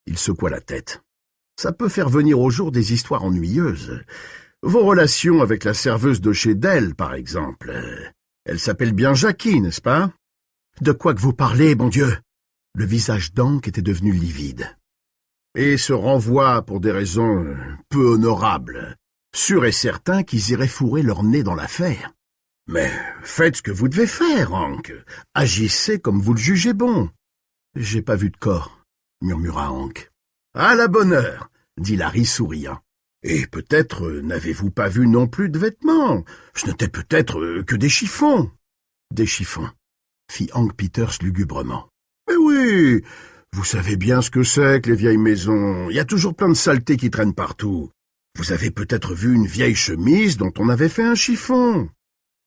Il secoua la tête. « Ça peut faire venir au jour des histoires ennuyeuses. Vos relations avec la serveuse de chez Dell, par exemple. Elle s'appelle bien Jackie, n'est-ce pas ? » « De quoi que vous parlez, bon Dieu ?» Le visage d'Hank était devenu livide. « Et ce renvoi pour des raisons peu honorables. Sûr et certain qu'ils iraient fourrer leur nez dans l'affaire. Mais faites ce que vous devez faire, Hank. Agissez comme vous le jugez bon. »« J'ai pas vu de corps, » murmura Hank. « À la bonne heure, » dit Larry souriant. « Et peut-être n'avez-vous pas vu non plus de vêtements. Ce n'était peut-être que des chiffons. »« Des chiffons, » fit Hank Peters lugubrement. « Mais oui, vous savez bien ce que c'est que les vieilles maisons. Il y a toujours plein de saletés qui traînent partout. Vous avez peut-être vu une vieille chemise dont on avait fait un chiffon. »«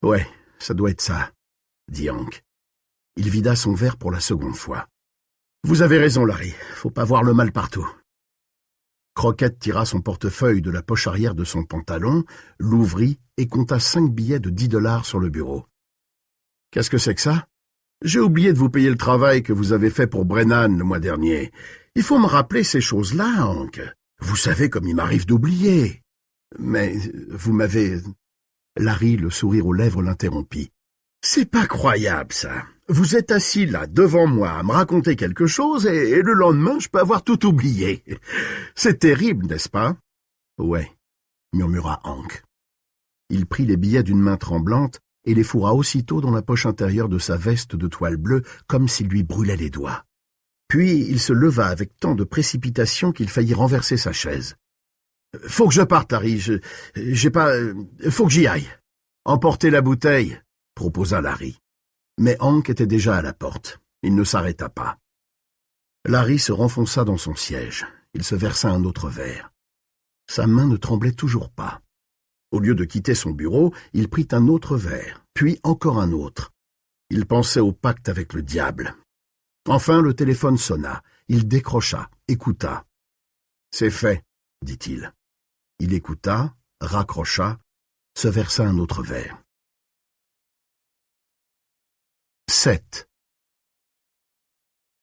Ouais, ça doit être ça, » dit Hank. Il vida son verre pour la seconde fois. « Vous avez raison, Larry. Faut pas voir le mal partout. » Crockett tira son portefeuille de la poche arrière de son pantalon, l'ouvrit et compta 5 billets de 10 $ sur le bureau. « Qu'est-ce que c'est que ça ? » « J'ai oublié de vous payer le travail que vous avez fait pour Brennan le mois dernier. Il faut me rappeler ces choses-là, Hank. Vous savez comme il m'arrive d'oublier. Mais vous m'avez... » Larry, le sourire aux lèvres, l'interrompit. « C'est pas croyable, ça. Vous êtes assis là, devant moi, à me raconter quelque chose, et le lendemain, je peux avoir tout oublié. C'est terrible, n'est-ce pas? »« Ouais, » murmura Hank. Il prit les billets d'une main tremblante et les fourra aussitôt dans la poche intérieure de sa veste de toile bleue, comme s'il lui brûlait les doigts. Puis il se leva avec tant de précipitation qu'il faillit renverser sa chaise. « Faut que je parte, Larry. J'ai pas... Faut que j'y aille. »« Emportez la bouteille, » proposa Larry. Mais Hank était déjà à la porte. Il ne s'arrêta pas. Larry se renfonça dans son siège. Il se versa un autre verre. Sa main ne tremblait toujours pas. Au lieu de quitter son bureau, il prit un autre verre, puis encore un autre. Il pensait au pacte avec le diable. Enfin, le téléphone sonna. Il décrocha, écouta. « C'est fait, » dit-il. Il écouta, raccrocha, se versa un autre verre. 7.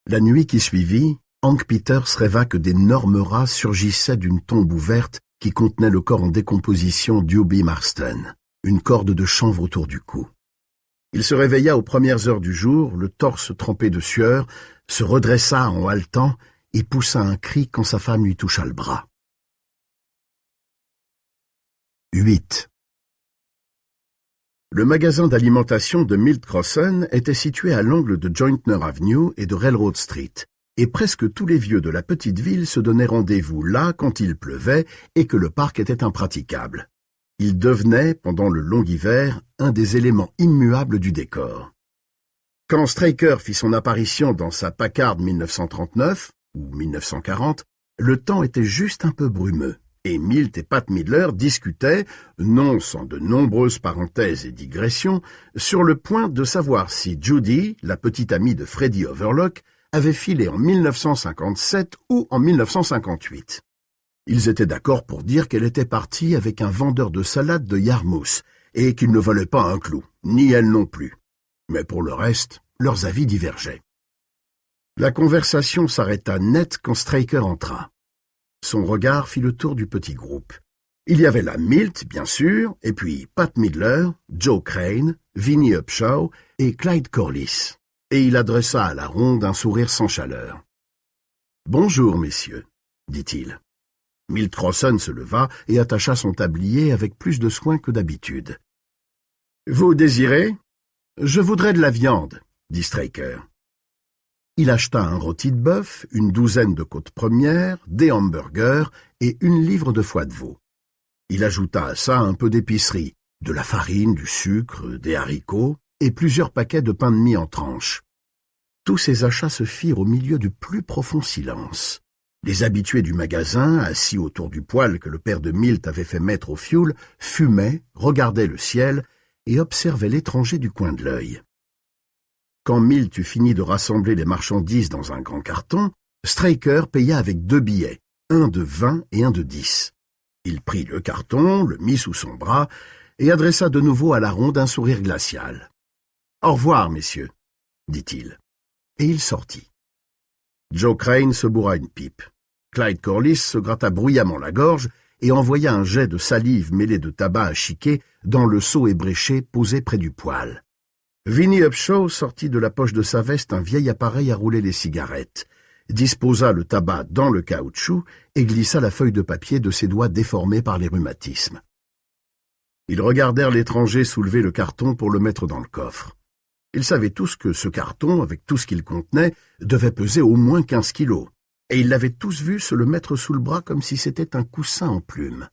La nuit qui suivit, Hank Peters rêva que d'énormes rats surgissaient d'une tombe ouverte qui contenait le corps en décomposition d'Hubie Marston, une corde de chanvre autour du cou. Il se réveilla aux premières heures du jour, le torse trempé de sueur, se redressa en haletant et poussa un cri quand sa femme lui toucha le bras. 8. Le magasin d'alimentation de Milt Crossan était situé à l'angle de Jointner Avenue et de Railroad Street, et presque tous les vieux de la petite ville se donnaient rendez-vous là quand il pleuvait et que le parc était impraticable. Il devenait, pendant le long hiver, un des éléments immuables du décor. Quand Straker fit son apparition dans sa Packard 1939, ou 1940, le temps était juste un peu brumeux, et Milt et Pat Midler discutaient, non sans de nombreuses parenthèses et digressions, sur le point de savoir si Judy, la petite amie de Freddie Overlock, avait filé en 1957 ou en 1958. Ils étaient d'accord pour dire qu'elle était partie avec un vendeur de salade de Yarmouth, et qu'il ne volait pas un clou, ni elle non plus. Mais pour le reste, leurs avis divergeaient. La conversation s'arrêta net quand Straker entra. Son regard fit le tour du petit groupe. Il y avait là Milt, bien sûr, et puis Pat Midler, Joe Crane, Vinnie Upshaw et Clyde Corliss. Et il adressa à la ronde un sourire sans chaleur. « Bonjour, messieurs, » dit-il. Milt Crossan se leva et attacha son tablier avec plus de soin que d'habitude. « Vous désirez ? »« Je voudrais de la viande, » dit Straker. Il acheta un rôti de bœuf, une douzaine de côtes premières, des hamburgers et 1 livre de foie de veau. Il ajouta à ça un peu d'épicerie, de la farine, du sucre, des haricots et plusieurs paquets de pain de mie en tranches. Tous ces achats se firent au milieu du plus profond silence. Les habitués du magasin, assis autour du poêle que le père de Milt avait fait mettre au fioul, fumaient, regardaient le ciel et observaient l'étranger du coin de l'œil. Quand Milt eut fini de rassembler les marchandises dans un grand carton, Straker paya avec 2 billets, un de 20 et un de 10. Il prit le carton, le mit sous son bras et adressa de nouveau à la ronde un sourire glacial. « Au revoir, messieurs, » dit-il. Et il sortit. Joe Crane se bourra une pipe. Clyde Corliss se gratta bruyamment la gorge et envoya un jet de salive mêlée de tabac à chiquer dans le seau ébréché posé près du poêle. Vinnie Upshaw sortit de la poche de sa veste un vieil appareil à rouler les cigarettes, disposa le tabac dans le caoutchouc et glissa la feuille de papier de ses doigts déformés par les rhumatismes. Ils regardèrent l'étranger soulever le carton pour le mettre dans le coffre. Ils savaient tous que ce carton, avec tout ce qu'il contenait, devait peser au moins 15 kilos, et ils l'avaient tous vu se le mettre sous le bras comme si c'était un coussin en plume.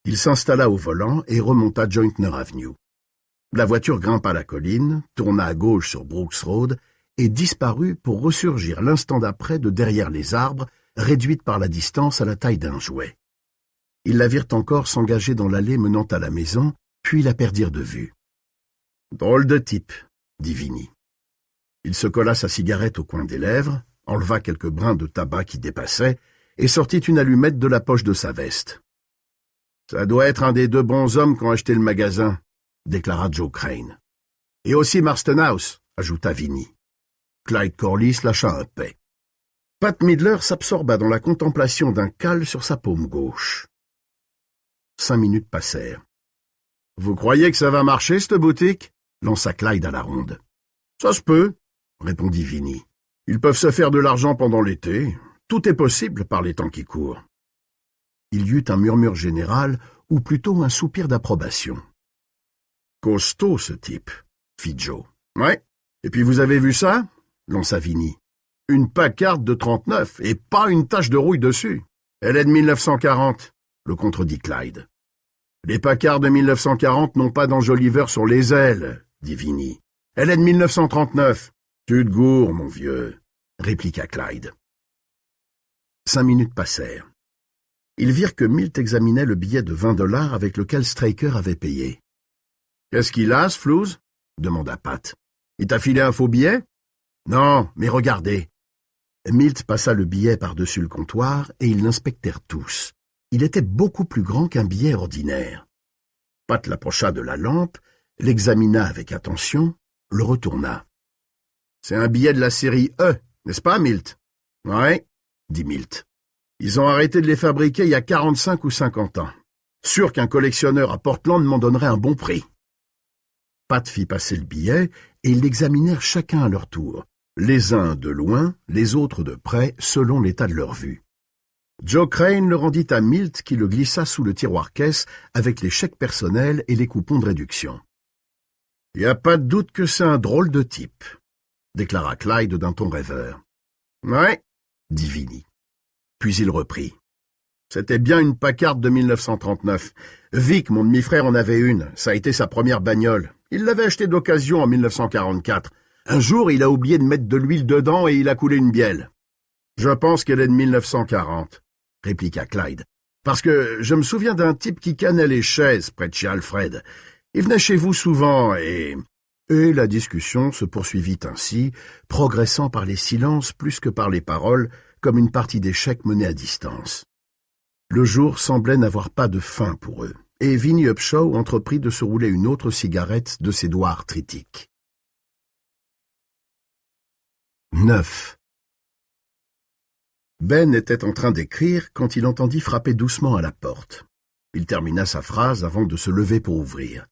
Il s'installa au volant et remonta Jointner Avenue. La voiture grimpa la colline, tourna à gauche sur Brooks Road et disparut pour ressurgir l'instant d'après de derrière les arbres, réduite par la distance à la taille d'un jouet. Ils la virent encore s'engager dans l'allée menant à la maison, puis la perdirent de vue. « Drôle de type », dit Vinnie. Il se colla sa cigarette au coin des lèvres, enleva quelques brins de tabac qui dépassaient et sortit une allumette de la poche de sa veste. « Ça doit être un des 2 bons hommes qui ont acheté le magasin », déclara Joe Crane. « Et aussi Marston House », ajouta Vinnie. Clyde Corliss lâcha un paix. Pat Midler s'absorba dans la contemplation d'un cal sur sa paume gauche. 5 minutes passèrent. « Vous croyez que ça va marcher, cette boutique ?» lança Clyde à la ronde. « Ça se peut, » répondit Vinnie. « Ils peuvent se faire de l'argent pendant l'été. Tout est possible par les temps qui courent. » Il y eut un murmure général, ou plutôt un soupir d'approbation. « Costaud, ce type, » fit Joe. « Ouais. Et puis vous avez vu ça ?» lança Vinnie. « Une Packard de 39, et pas une tache de rouille dessus. Elle est de 1940, » le contredit Clyde. « Les Packards de 1940 n'ont pas d'enjoliveur sur les ailes, » dit Vinnie. « Elle est de 1939. »« Tu te gourres, mon vieux, » répliqua Clyde. 5 minutes passèrent. Ils virent que Milt examinait le billet de 20 $ avec lequel Straker avait payé. « Qu'est-ce qu'il a, ce flouze ?» demanda Pat. « Il t'a filé un faux billet ?»« Non, mais regardez. » Milt passa le billet par-dessus le comptoir et ils l'inspectèrent tous. Il était beaucoup plus grand qu'un billet ordinaire. Pat l'approcha de la lampe, l'examina avec attention, le retourna. « C'est un billet de la série E, n'est-ce pas, Milt ?»« Ouais, » dit Milt. « Ils ont arrêté de les fabriquer il y a 45 ou 50 ans. Sûr qu'un collectionneur à Portland m'en donnerait un bon prix. » Pat fit passer le billet et ils l'examinèrent chacun à leur tour, les uns de loin, les autres de près, selon l'état de leur vue. Joe Crane le rendit à Milt qui le glissa sous le tiroir-caisse avec les chèques personnels et les coupons de réduction. « Y a pas de doute que c'est un drôle de type, » déclara Clyde d'un ton rêveur. « Ouais, » dit Vinnie. Puis il reprit. « C'était bien une Packard de 1939. Vic, mon demi-frère, en avait une. Ça a été sa première bagnole. Il l'avait achetée d'occasion en 1944. Un jour, il a oublié de mettre de l'huile dedans et il a coulé une bielle. Je pense qu'elle est de 1940, répliqua Clyde. Parce que je me souviens d'un type qui cannait les chaises près de chez Alfred. Il venait chez vous souvent et la discussion se poursuivit ainsi, progressant par les silences plus que par les paroles, comme une partie d'échecs menée à distance. Le jour semblait n'avoir pas de fin pour eux, et Vinnie Upshaw entreprit de se rouler une autre cigarette de ses doigts arthritiques. 9. Ben était en train d'écrire quand il entendit frapper doucement à la porte. Il termina sa phrase avant de se lever pour ouvrir.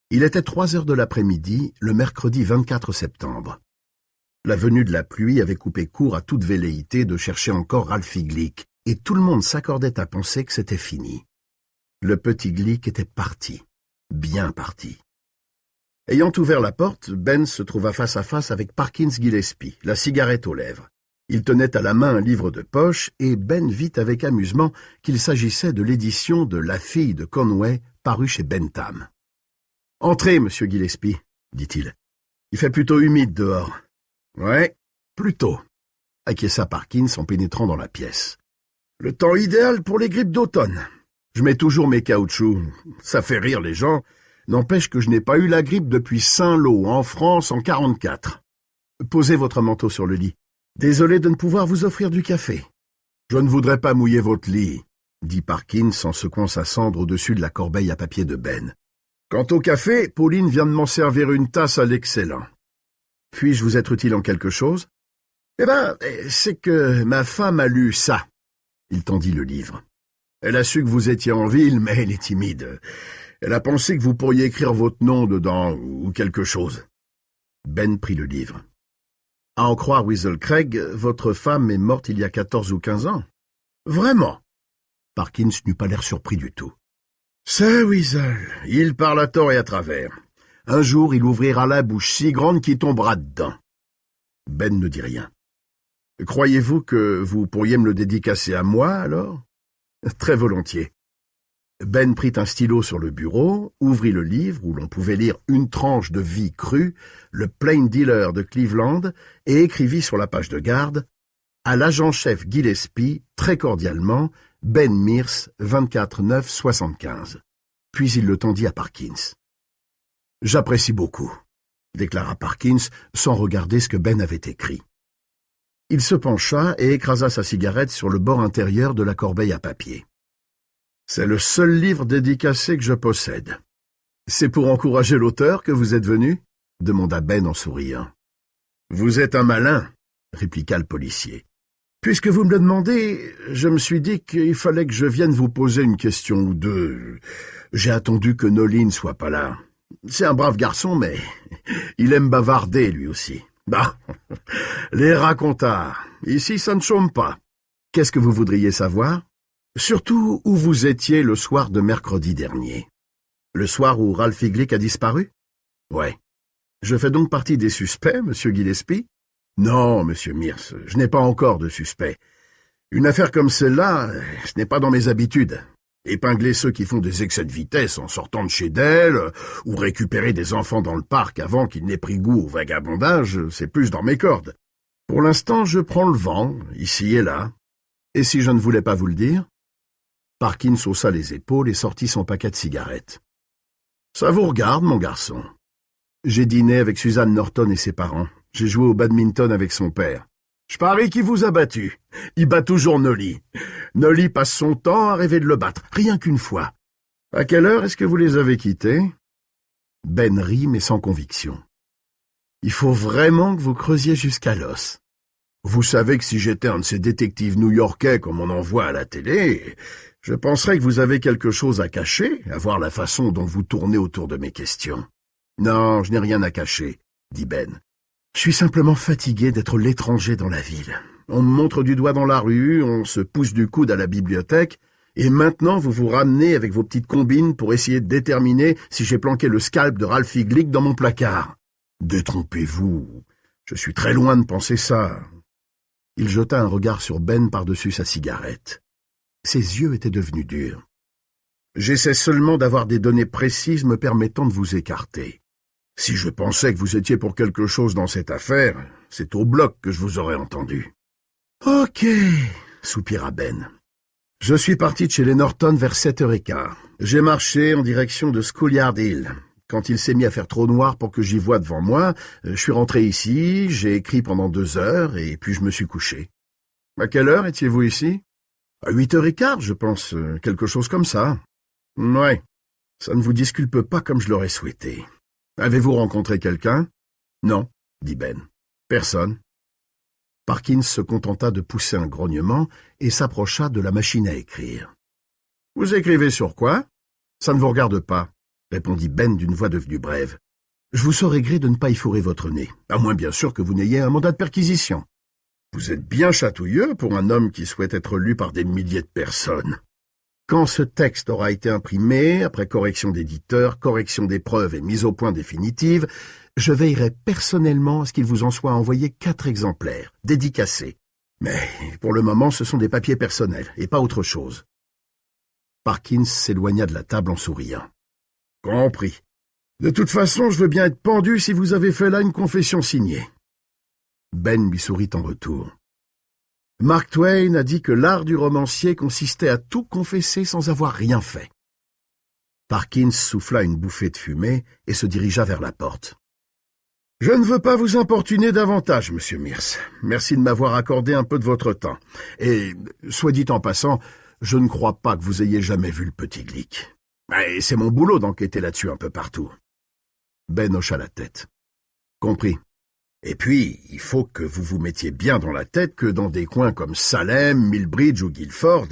Il était 3 heures de l'après-midi, le mercredi 24 septembre. La venue de la pluie avait coupé court à toute velléité de chercher encore Ralphie Glick, et tout le monde s'accordait à penser que c'était fini. Le petit Glick était parti, bien parti. Ayant ouvert la porte, Ben se trouva face à face avec Parkins Gillespie, la cigarette aux lèvres. Il tenait à la main un livre de poche, et Ben vit avec amusement qu'il s'agissait de l'édition de La fille de Conway, parue chez Bentham. « Entrez, monsieur Gillespie, » dit-il. « Il fait plutôt humide dehors. »« Ouais, plutôt, » acquiesça Parkins en pénétrant dans la pièce. « Le temps idéal pour les grippes d'automne. Je mets toujours mes caoutchoucs. Ça fait rire les gens. N'empêche que je n'ai pas eu la grippe depuis Saint-Lô, en France, en 44. Posez votre manteau sur le lit. Désolé de ne pouvoir vous offrir du café. Je ne voudrais pas mouiller votre lit, dit Parkins en secouant sa cendre au-dessus de la corbeille à papier de Ben. Quant au café, Pauline vient de m'en servir une tasse à l'excellent. Puis-je vous être utile en quelque chose? Eh ben, c'est que ma femme a lu ça. Il tendit le livre. Elle a su que vous étiez en ville, mais elle est timide. Elle a pensé que vous pourriez écrire votre nom dedans, ou quelque chose. Ben prit le livre. À en croire Weasel Craig, votre femme est morte il y a 14 ou 15 ans. Vraiment? Parkins n'eut pas l'air surpris du tout. C'est Weasel. Il parle à tort et à travers. Un jour, il ouvrira la bouche si grande qu'il tombera dedans. Ben ne dit rien. Croyez-vous que vous pourriez me le dédicacer à moi, alors? Très volontiers. Ben prit un stylo sur le bureau, ouvrit le livre où l'on pouvait lire une tranche de vie crue, le Plain Dealer de Cleveland, et écrivit sur la page de garde « À l'agent-chef Gillespie, très cordialement, Ben Mears, 24-9-75 ». Puis il le tendit à Parkins. « J'apprécie beaucoup », déclara Parkins sans regarder ce que Ben avait écrit. Il se pencha et écrasa sa cigarette sur le bord intérieur de la corbeille à papier. « C'est le seul livre dédicacé que je possède. »« C'est pour encourager l'auteur que vous êtes venu ?» demanda Ben en souriant. « Vous êtes un malin, » répliqua le policier. « Puisque vous me le demandez, je me suis dit qu'il fallait que je vienne vous poser une question ou deux. J'ai attendu que Nolin soit pas là. C'est un brave garçon, mais il aime bavarder lui aussi. Bah, les racontards, ici ça ne chôme pas. Qu'est-ce que vous voudriez savoir ? Surtout où vous étiez le soir de mercredi dernier. Le soir où Ralphie Glick a disparu? Ouais. Je fais donc partie des suspects, monsieur Gillespie? Non, monsieur Mears, je n'ai pas encore de suspect. Une affaire comme celle-là, ce n'est pas dans mes habitudes. Épingler ceux qui font des excès de vitesse en sortant de chez d'elle, ou récupérer des enfants dans le parc avant qu'ils n'aient pris goût au vagabondage, c'est plus dans mes cordes. Pour l'instant, je prends le vent, ici et là. Et si je ne voulais pas vous le dire? Parkins haussa les épaules et sortit son paquet de cigarettes. « Ça vous regarde, mon garçon. J'ai dîné avec Suzanne Norton et ses parents. J'ai joué au badminton avec son père. Je parie qu'il vous a battu. Il bat toujours Nolly. Nolly passe son temps à rêver de le battre, rien qu'une fois. À quelle heure est-ce que vous les avez quittés? » Ben rit, mais sans conviction. « Il faut vraiment que vous creusiez jusqu'à l'os. Vous savez que si j'étais un de ces détectives new-yorkais comme on en voit à la télé, je penserais que vous avez quelque chose à cacher, à voir la façon dont vous tournez autour de mes questions. Non, je n'ai rien à cacher, dit Ben. Je suis simplement fatigué d'être l'étranger dans la ville. On me montre du doigt dans la rue, on se pousse du coude à la bibliothèque, et maintenant vous vous ramenez avec vos petites combines pour essayer de déterminer si j'ai planqué le scalp de Ralphie Glick dans mon placard. Détrompez-vous, je suis très loin de penser ça. Il jeta un regard sur Ben par-dessus sa cigarette. Ses yeux étaient devenus durs. J'essaie seulement d'avoir des données précises me permettant de vous écarter. Si je pensais que vous étiez pour quelque chose dans cette affaire, c'est au bloc que je vous aurais entendu. Ok, soupira Ben. Je suis parti de chez les Norton vers 7h15. J'ai marché en direction de Schoolyard Hill. Quand il s'est mis à faire trop noir pour que j'y voie devant moi, je suis rentré ici, j'ai écrit pendant 2 heures, et puis je me suis couché. À quelle heure étiez-vous ici? À 8h15, je pense, quelque chose comme ça. Ouais, ça ne vous disculpe pas comme je l'aurais souhaité. Avez-vous rencontré quelqu'un? Non, dit Ben. Personne. Parkins se contenta de pousser un grognement et s'approcha de la machine à écrire. « Vous écrivez sur quoi? Ça ne vous regarde pas, » répondit Ben d'une voix devenue brève. « Je vous saurai gré de ne pas y fourrer votre nez, à moins bien sûr que vous n'ayez un mandat de perquisition. Vous êtes bien chatouilleux pour un homme qui souhaite être lu par des milliers de personnes. Quand ce texte aura été imprimé, après correction d'éditeur, correction des preuves et mise au point définitive, je veillerai personnellement à ce qu'il vous en soit envoyé 4 exemplaires, dédicacés. Mais pour le moment, ce sont des papiers personnels, et pas autre chose. » Parkins s'éloigna de la table en souriant. « Compris. De toute façon, je veux bien être pendu si vous avez fait là une confession signée. » Ben lui sourit en retour. Mark Twain a dit que l'art du romancier consistait à tout confesser sans avoir rien fait. Parkins souffla une bouffée de fumée et se dirigea vers la porte. « Je ne veux pas vous importuner davantage, monsieur Mears. Merci de m'avoir accordé un peu de votre temps. Et, soit dit en passant, je ne crois pas que vous ayez jamais vu le petit Glick. Et c'est mon boulot d'enquêter là-dessus un peu partout. » Ben hocha la tête. « Compris. Et puis, il faut que vous vous mettiez bien dans la tête que dans des coins comme Salem, Millbridge ou Guilford,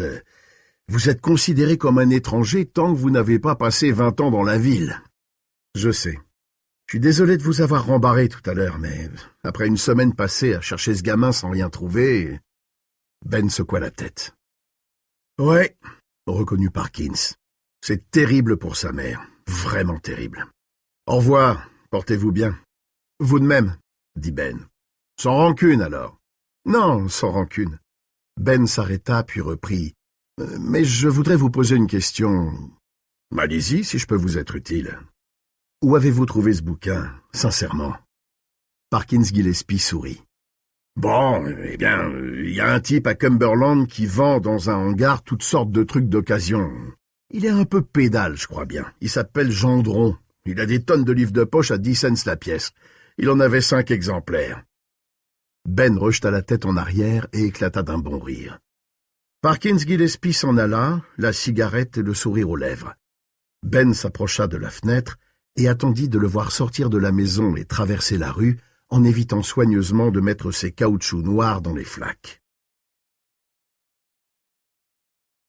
vous êtes considéré comme un étranger tant que vous n'avez pas passé 20 ans dans la ville. Je sais. Je suis désolé de vous avoir rembarré tout à l'heure, mais après une semaine passée à chercher ce gamin sans rien trouver... » Ben secoua la tête. « Ouais, » reconnut Parkins. « C'est terrible pour sa mère, vraiment terrible. Au revoir, portez-vous bien. »« Vous de même, » dit Ben. « Sans rancune, alors. »« Non, sans rancune. » Ben s'arrêta puis reprit. « Mais je voudrais vous poser une question. »« Allez-y, si je peux vous être utile. » « Où avez-vous trouvé ce bouquin, sincèrement ?» Parkins Gillespie sourit. « Bon, eh bien, il y a un type à Cumberland qui vend dans un hangar toutes sortes de trucs d'occasion. Il est un peu pédale, je crois bien. Il s'appelle Gendron. Il a des tonnes de livres de poche à 10 cents la pièce. Il en avait 5 exemplaires. » Ben rejeta la tête en arrière et éclata d'un bon rire. Parkins Gillespie s'en alla, la cigarette et le sourire aux lèvres. Ben s'approcha de la fenêtre et attendit de le voir sortir de la maison et traverser la rue en évitant soigneusement de mettre ses caoutchoucs noirs dans les flaques.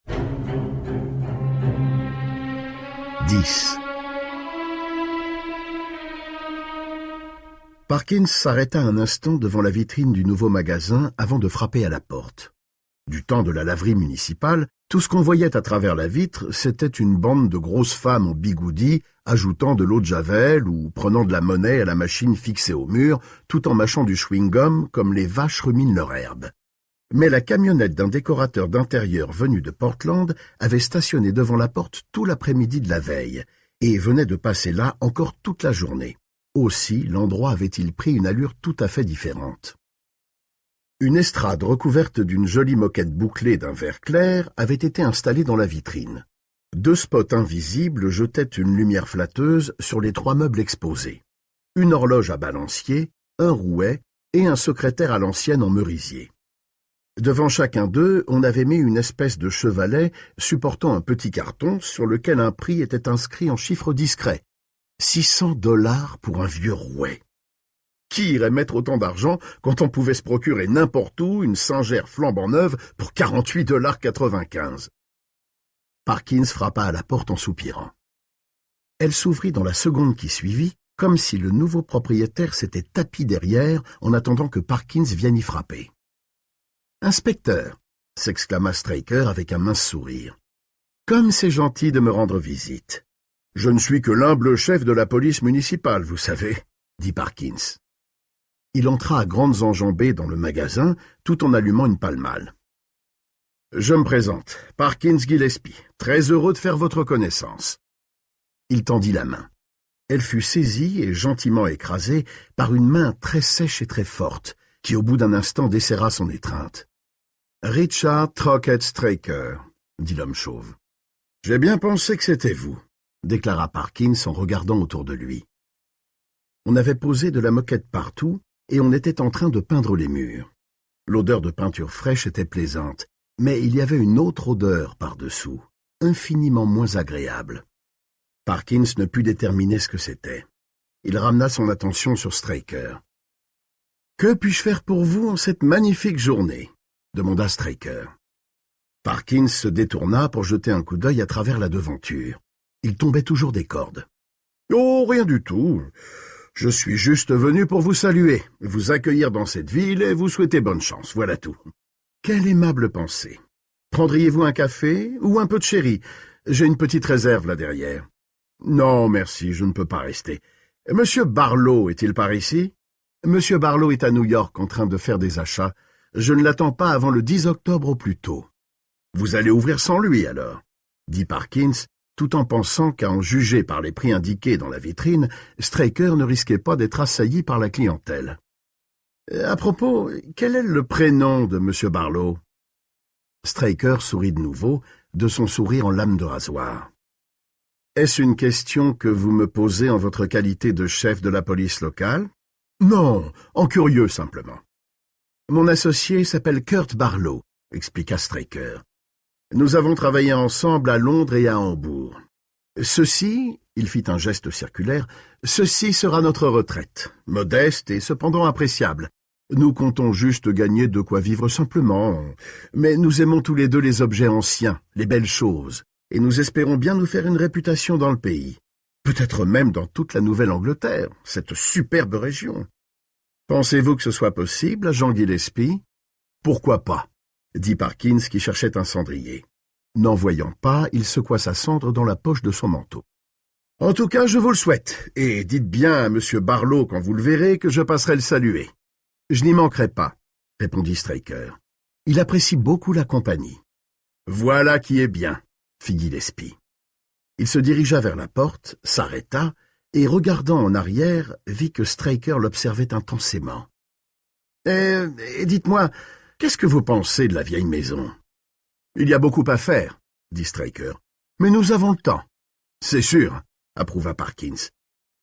« 10. Parkins s'arrêta un instant devant la vitrine du nouveau magasin avant de frapper à la porte. Du temps de la laverie municipale, tout ce qu'on voyait à travers la vitre, c'était une bande de grosses femmes en bigoudi, ajoutant de l'eau de javel ou prenant de la monnaie à la machine fixée au mur, tout en mâchant du chewing-gum comme les vaches ruminent leur herbe. Mais la camionnette d'un décorateur d'intérieur venu de Portland avait stationné devant la porte tout l'après-midi de la veille, et venait de passer là encore toute la journée. Aussi, l'endroit avait-il pris une allure tout à fait différente. Une estrade recouverte d'une jolie moquette bouclée d'un vert clair avait été installée dans la vitrine. 2 spots invisibles jetaient une lumière flatteuse sur les 3 meubles exposés. Une horloge à balancier, un rouet et un secrétaire à l'ancienne en merisier. Devant chacun d'eux, on avait mis une espèce de chevalet supportant un petit carton sur lequel un prix était inscrit en chiffres discrets. 600 $ pour un vieux rouet. Qui irait mettre autant d'argent quand on pouvait se procurer n'importe où une singère flambant neuve pour 48,95 $? Parkins frappa à la porte en soupirant. Elle s'ouvrit dans la seconde qui suivit, comme si le nouveau propriétaire s'était tapi derrière en attendant que Parkins vienne y frapper. « Inspecteur !» s'exclama Straker avec un mince sourire. « Comme c'est gentil de me rendre visite. Je ne suis que l'humble chef de la police municipale, vous savez, » dit Parkins. Il entra à grandes enjambées dans le magasin, tout en allumant une pale-malle. « Je me présente, Parkins Gillespie, très heureux de faire votre connaissance. » Il tendit la main. Elle fut saisie et gentiment écrasée par une main très sèche et très forte, qui au bout d'un instant desserra son étreinte. Richard Trockett Straker, dit l'homme chauve. J'ai bien pensé que c'était vous, déclara Parkins en regardant autour de lui. On avait posé de la moquette partout et on était en train de peindre les murs. L'odeur de peinture fraîche était plaisante, mais il y avait une autre odeur par-dessous, infiniment moins agréable. Parkins ne put déterminer ce que c'était. Il ramena son attention sur Straker. « Que puis-je faire pour vous en cette magnifique journée ?» demanda Straker. Parkins se détourna pour jeter un coup d'œil à travers la devanture. Il tombait toujours des cordes. « Oh, rien du tout. Je suis juste venu pour vous saluer, vous accueillir dans cette ville et vous souhaiter bonne chance, voilà tout. » Quelle aimable pensée. Prendriez-vous un café ou un peu de sherry? J'ai une petite réserve là derrière. Non, merci, je ne peux pas rester. Monsieur Barlow est-il par ici? Monsieur Barlow est à New York en train de faire des achats. Je ne l'attends pas avant le 10 octobre au plus tôt. Vous allez ouvrir sans lui, alors, dit Parkins, tout en pensant qu'à en juger par les prix indiqués dans la vitrine, Straker ne risquait pas d'être assailli par la clientèle. À propos, quel est le prénom de Monsieur Barlow? Straker sourit de nouveau, de son sourire en lame de rasoir. Est-ce une question que vous me posez en votre qualité de chef de la police locale? Non, en curieux simplement. Mon associé s'appelle Kurt Barlow, expliqua Straker. Nous avons travaillé ensemble à Londres et à Hambourg. Ceci, il fit un geste circulaire, ceci sera notre retraite, modeste et cependant appréciable. Nous comptons juste gagner de quoi vivre simplement, mais nous aimons tous les deux les objets anciens, les belles choses, et nous espérons bien nous faire une réputation dans le pays. Peut-être même dans toute la Nouvelle-Angleterre, cette superbe région. Pensez-vous que ce soit possible, agent Gillespie? Pourquoi pas, dit Parkins qui cherchait un cendrier. N'en voyant pas, il secoua sa cendre dans la poche de son manteau. En tout cas, je vous le souhaite, et dites bien à M. Barlow quand vous le verrez que je passerai le saluer. Je n'y manquerai pas, répondit Straker. Il apprécie beaucoup la compagnie. Voilà qui est bien, fit Gillespie. Il se dirigea vers la porte, s'arrêta, et regardant en arrière, vit que Straker l'observait intensément. Et dites-moi, qu'est-ce que vous pensez de la vieille maison? Il y a beaucoup à faire, dit Straker. Mais nous avons le temps. C'est sûr, approuva Parkins.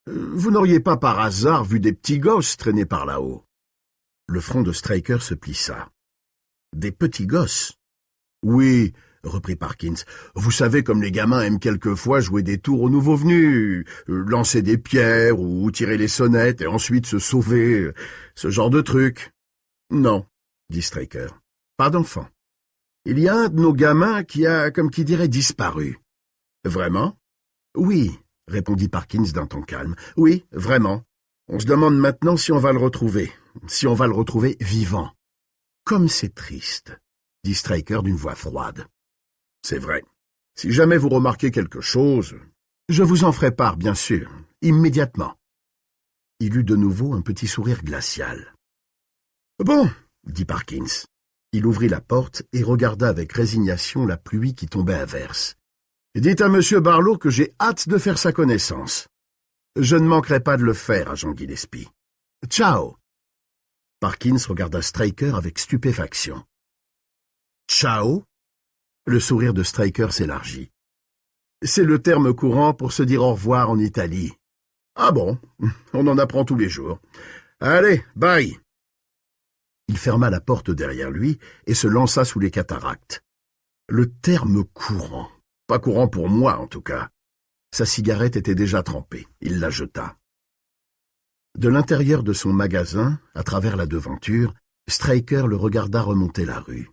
Vous n'auriez pas par hasard vu des petits gosses traîner par là-haut? Le front de Straker se plissa. Des petits gosses? Oui, reprit Parkins. Vous savez comme les gamins aiment quelquefois jouer des tours aux nouveaux venus, lancer des pierres ou tirer les sonnettes et ensuite se sauver, ce genre de truc. Non, dit Straker. Pas d'enfant. Il y a un de nos gamins qui a, comme qui dirait, disparu. Vraiment? Oui, répondit Parkins d'un ton calme. Oui, vraiment. On se demande maintenant si on va le retrouver, si on va le retrouver vivant. Comme c'est triste, dit Straker d'une voix froide. C'est vrai. Si jamais vous remarquez quelque chose, je vous en ferai part, bien sûr, immédiatement. Il eut de nouveau un petit sourire glacial. Bon, dit Parkins. Il ouvrit la porte et regarda avec résignation la pluie qui tombait à verse. Dites à M. Barlow que j'ai hâte de faire sa connaissance. Je ne manquerai pas de le faire, agent Gillespie. Ciao. Parkins regarda Straker avec stupéfaction. Ciao? Le sourire de Straker s'élargit. C'est le terme courant pour se dire au revoir en Italie. Ah bon, on en apprend tous les jours. Allez, bye. Il ferma la porte derrière lui et se lança sous les cataractes. Le terme courant. Pas courant pour moi, en tout cas. Sa cigarette était déjà trempée. Il la jeta. De l'intérieur de son magasin, à travers la devanture, Straker le regarda remonter la rue.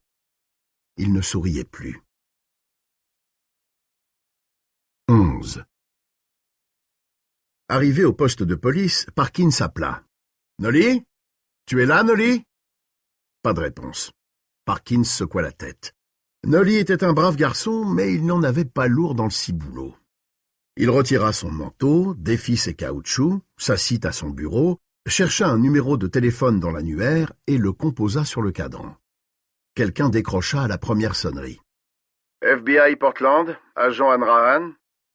Il ne souriait plus. 11. Arrivé au poste de police, Parkins appela. « Nolly? Tu es là, Nolly ?» Pas de réponse. Parkins secoua la tête. Nolly était un brave garçon, mais il n'en avait pas lourd dans le ciboulot. Il retira son manteau, défit ses caoutchoucs, s'assit à son bureau, chercha un numéro de téléphone dans l'annuaire et le composa sur le cadran. Quelqu'un décrocha à la première sonnerie. FBI Portland, agent Hanrahan.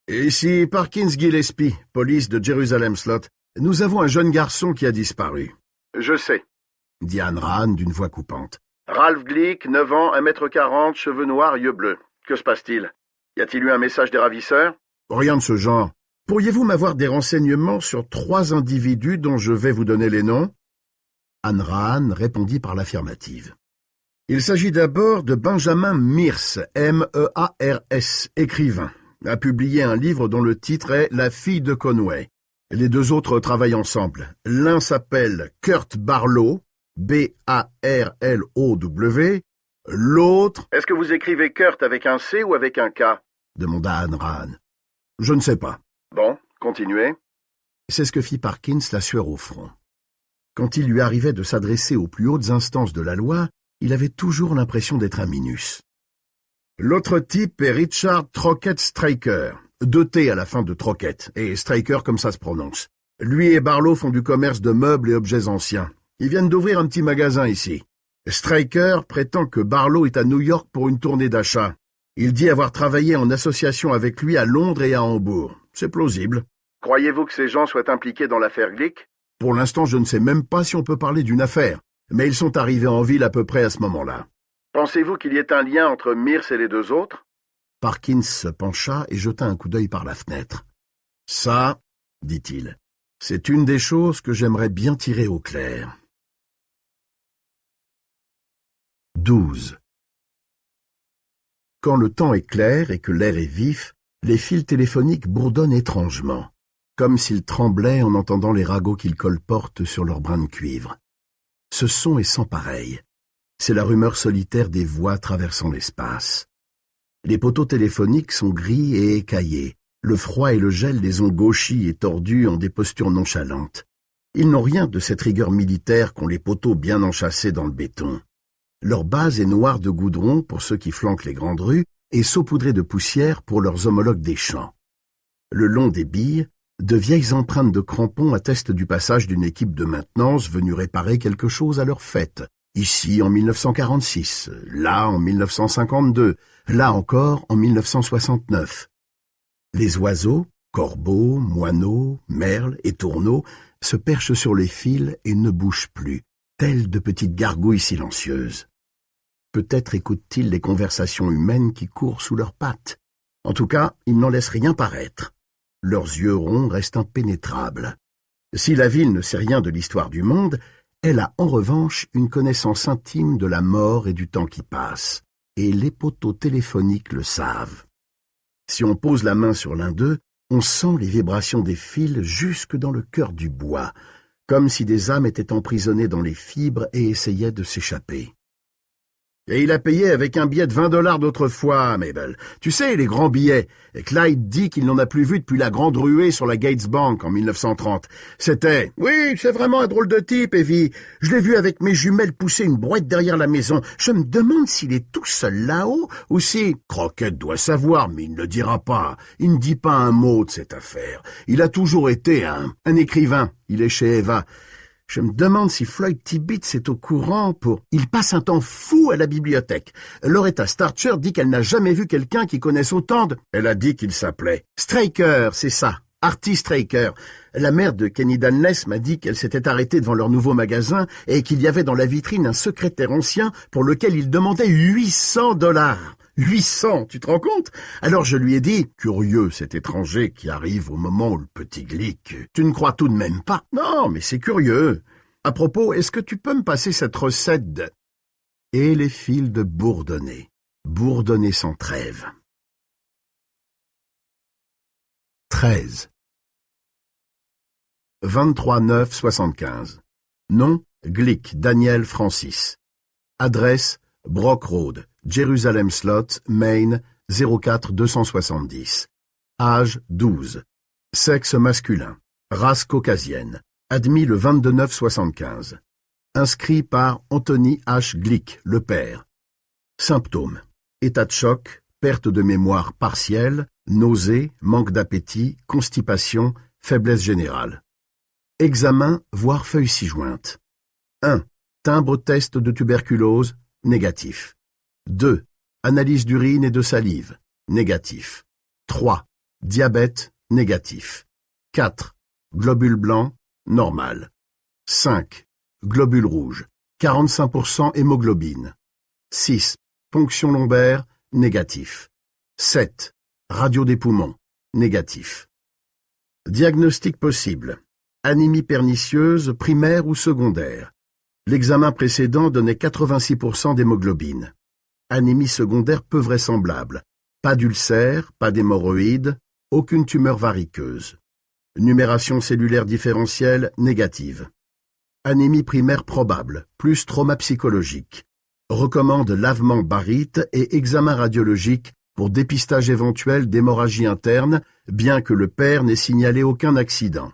Ici Parkins Gillespie, police de Jerusalem Slot. Nous avons un jeune garçon qui a disparu. Je sais. Dit Hanrahan d'une voix coupante. Ralph Glick, 9 ans, 1m40, cheveux noirs, yeux bleus. Que se passe-t-il? Y a-t-il eu un message des ravisseurs? Rien de ce genre. Pourriez-vous m'avoir des renseignements sur 3 individus dont je vais vous donner les noms? Anne Rahn répondit par l'affirmative. Il s'agit d'abord de Benjamin Mears, M-E-A-R-S, écrivain. A publié un livre dont le titre est « La fille de Conway ». Les 2 autres travaillent ensemble. L'un s'appelle Kurt Barlow, B-A-R-L-O-W. L'autre... Est-ce que vous écrivez Kurt avec un C ou avec un K? Demanda Anne Rahn. Je ne sais pas. Bon, continuez. C'est ce que fit Parkins, la sueur au front. Quand il lui arrivait de s'adresser aux plus hautes instances de la loi, il avait toujours l'impression d'être un minus. L'autre type est Richard Trockett Straker, 2 T à la fin de Trockett, et Straker comme ça se prononce. Lui et Barlow font du commerce de meubles et objets anciens. Ils viennent d'ouvrir un petit magasin ici. Straker prétend que Barlow est à New York pour une tournée d'achat. Il dit avoir travaillé en association avec lui à Londres et à Hambourg. C'est plausible. Croyez-vous que ces gens soient impliqués dans l'affaire Glick? Pour l'instant, je ne sais même pas si on peut parler d'une affaire, mais ils sont arrivés en ville à peu près à ce moment-là. Pensez-vous qu'il y ait un lien entre Mears et les 2 autres? Parkins se pencha et jeta un coup d'œil par la fenêtre. « Ça, dit-il, c'est une des choses que j'aimerais bien tirer au clair. » 12. Quand le temps est clair et que l'air est vif, les fils téléphoniques bourdonnent étrangement, comme s'ils tremblaient en entendant les ragots qu'ils colportent sur leurs brins de cuivre. Ce son est sans pareil. C'est la rumeur solitaire des voix traversant l'espace. Les poteaux téléphoniques sont gris et écaillés. Le froid et le gel les ont gauchis et tordus en des postures nonchalantes. Ils n'ont rien de cette rigueur militaire qu'ont les poteaux bien enchâssés dans le béton. Leur base est noire de goudron pour ceux qui flanquent les grandes rues et saupoudrée de poussière pour leurs homologues des champs. Le long des billes, de vieilles empreintes de crampons attestent du passage d'une équipe de maintenance venue réparer quelque chose à leur fête. Ici en 1946, là en 1952, là encore en 1969. Les oiseaux, corbeaux, moineaux, merles et tourneaux, se perchent sur les fils et ne bougent plus, telles de petites gargouilles silencieuses. Peut-être écoutent-ils les conversations humaines qui courent sous leurs pattes. En tout cas, ils n'en laissent rien paraître. Leurs yeux ronds restent impénétrables. Si la ville ne sait rien de l'histoire du monde, elle a en revanche une connaissance intime de la mort et du temps qui passe, et les poteaux téléphoniques le savent. Si on pose la main sur l'un d'eux, on sent les vibrations des fils jusque dans le cœur du bois, comme si des âmes étaient emprisonnées dans les fibres et essayaient de s'échapper. Et il a payé avec un billet de $20 d'autrefois, Mabel. Tu sais, les grands billets. Et Clyde dit qu'il n'en a plus vu depuis la grande ruée sur la Gates Bank en 1930. C'était... Oui, c'est vraiment un drôle de type, Evie. Je l'ai vu avec mes jumelles pousser une brouette derrière la maison. Je me demande s'il est tout seul là-haut ou si... Crockett doit savoir, mais il ne le dira pas. Il ne dit pas un mot de cette affaire. Il a toujours été un écrivain. Il est chez Eva. Je me demande si Floyd Tibbetts est au courant pour... Il passe un temps fou à la bibliothèque. Loretta Starcher dit qu'elle n'a jamais vu quelqu'un qui connaisse autant de... Elle a dit qu'il s'appelait Straker, c'est ça. Artie Straker. La mère de Kenny Danless m'a dit qu'elle s'était arrêtée devant leur nouveau magasin et qu'il y avait dans la vitrine un secrétaire ancien pour lequel il demandait $800. 800, tu te rends compte? Alors je lui ai dit, curieux cet étranger qui arrive au moment où le petit Glick... Tu ne crois tout de même pas? Non, mais c'est curieux. À propos, est-ce que tu peux me passer cette recette de... Et les fils de bourdonner sans trêve. 13. 23-9-75. Nom, Glick Daniel Francis. Adresse, Brock Road, Jerusalem Slot, Maine, 04270. Âge 12. Sexe masculin. Race caucasienne. Admis le 22-9-75. Inscrit par Anthony H. Glick, le père. Symptômes. État de choc, perte de mémoire partielle, nausées, manque d'appétit, constipation, faiblesse générale. Examen, voire feuille ci-jointe. 1. Timbre test de tuberculose, négatif. 2. Analyse d'urine et de salive, négatif. 3. Diabète, négatif. 4. Globule blanc, normal. 5. Globule rouge, 45% hémoglobine, 6. Ponction lombaire, négatif. 7. Radio des poumons, négatif. Diagnostic possible. Anémie pernicieuse, primaire ou secondaire. L'examen précédent donnait 86% d'hémoglobine. Anémie secondaire peu vraisemblable. Pas d'ulcère, pas d'hémorroïdes, aucune tumeur variqueuse. Numération cellulaire différentielle négative. Anémie primaire probable, plus trauma psychologique. Recommande lavement baryte et examen radiologique pour dépistage éventuel d'hémorragie interne, bien que le père n'ait signalé aucun accident.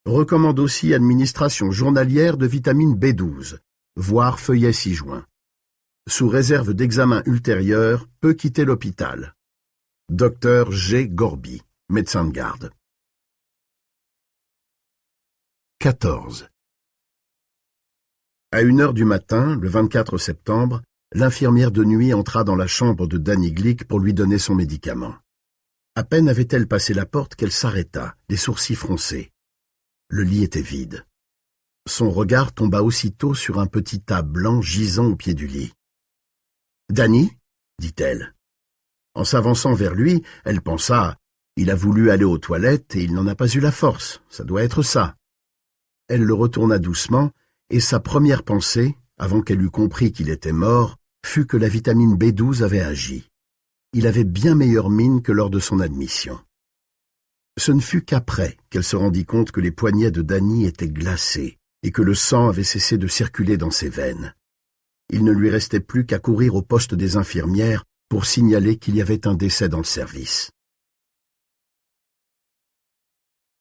Recommande aussi administration journalière de vitamine B12, voire feuillet 6 juin. Sous réserve d'examen ultérieur, peut quitter l'hôpital. Dr G. Gorby, médecin de garde. 14. À 1h du matin, le 24 septembre, l'infirmière de nuit entra dans la chambre de Danny Glick pour lui donner son médicament. À peine avait-elle passé la porte qu'elle s'arrêta, les sourcils froncés. Le lit était vide. Son regard tomba aussitôt sur un petit tas blanc gisant au pied du lit. « Danny ?» dit-elle. En s'avançant vers lui, elle pensa « Il a voulu aller aux toilettes et il n'en a pas eu la force, ça doit être ça. » Elle le retourna doucement, et sa première pensée, avant qu'elle eût compris qu'il était mort, fut que la vitamine B12 avait agi. Il avait bien meilleure mine que lors de son admission. Ce ne fut qu'après qu'elle se rendit compte que les poignets de Danny étaient glacés et que le sang avait cessé de circuler dans ses veines. Il ne lui restait plus qu'à courir au poste des infirmières pour signaler qu'il y avait un décès dans le service.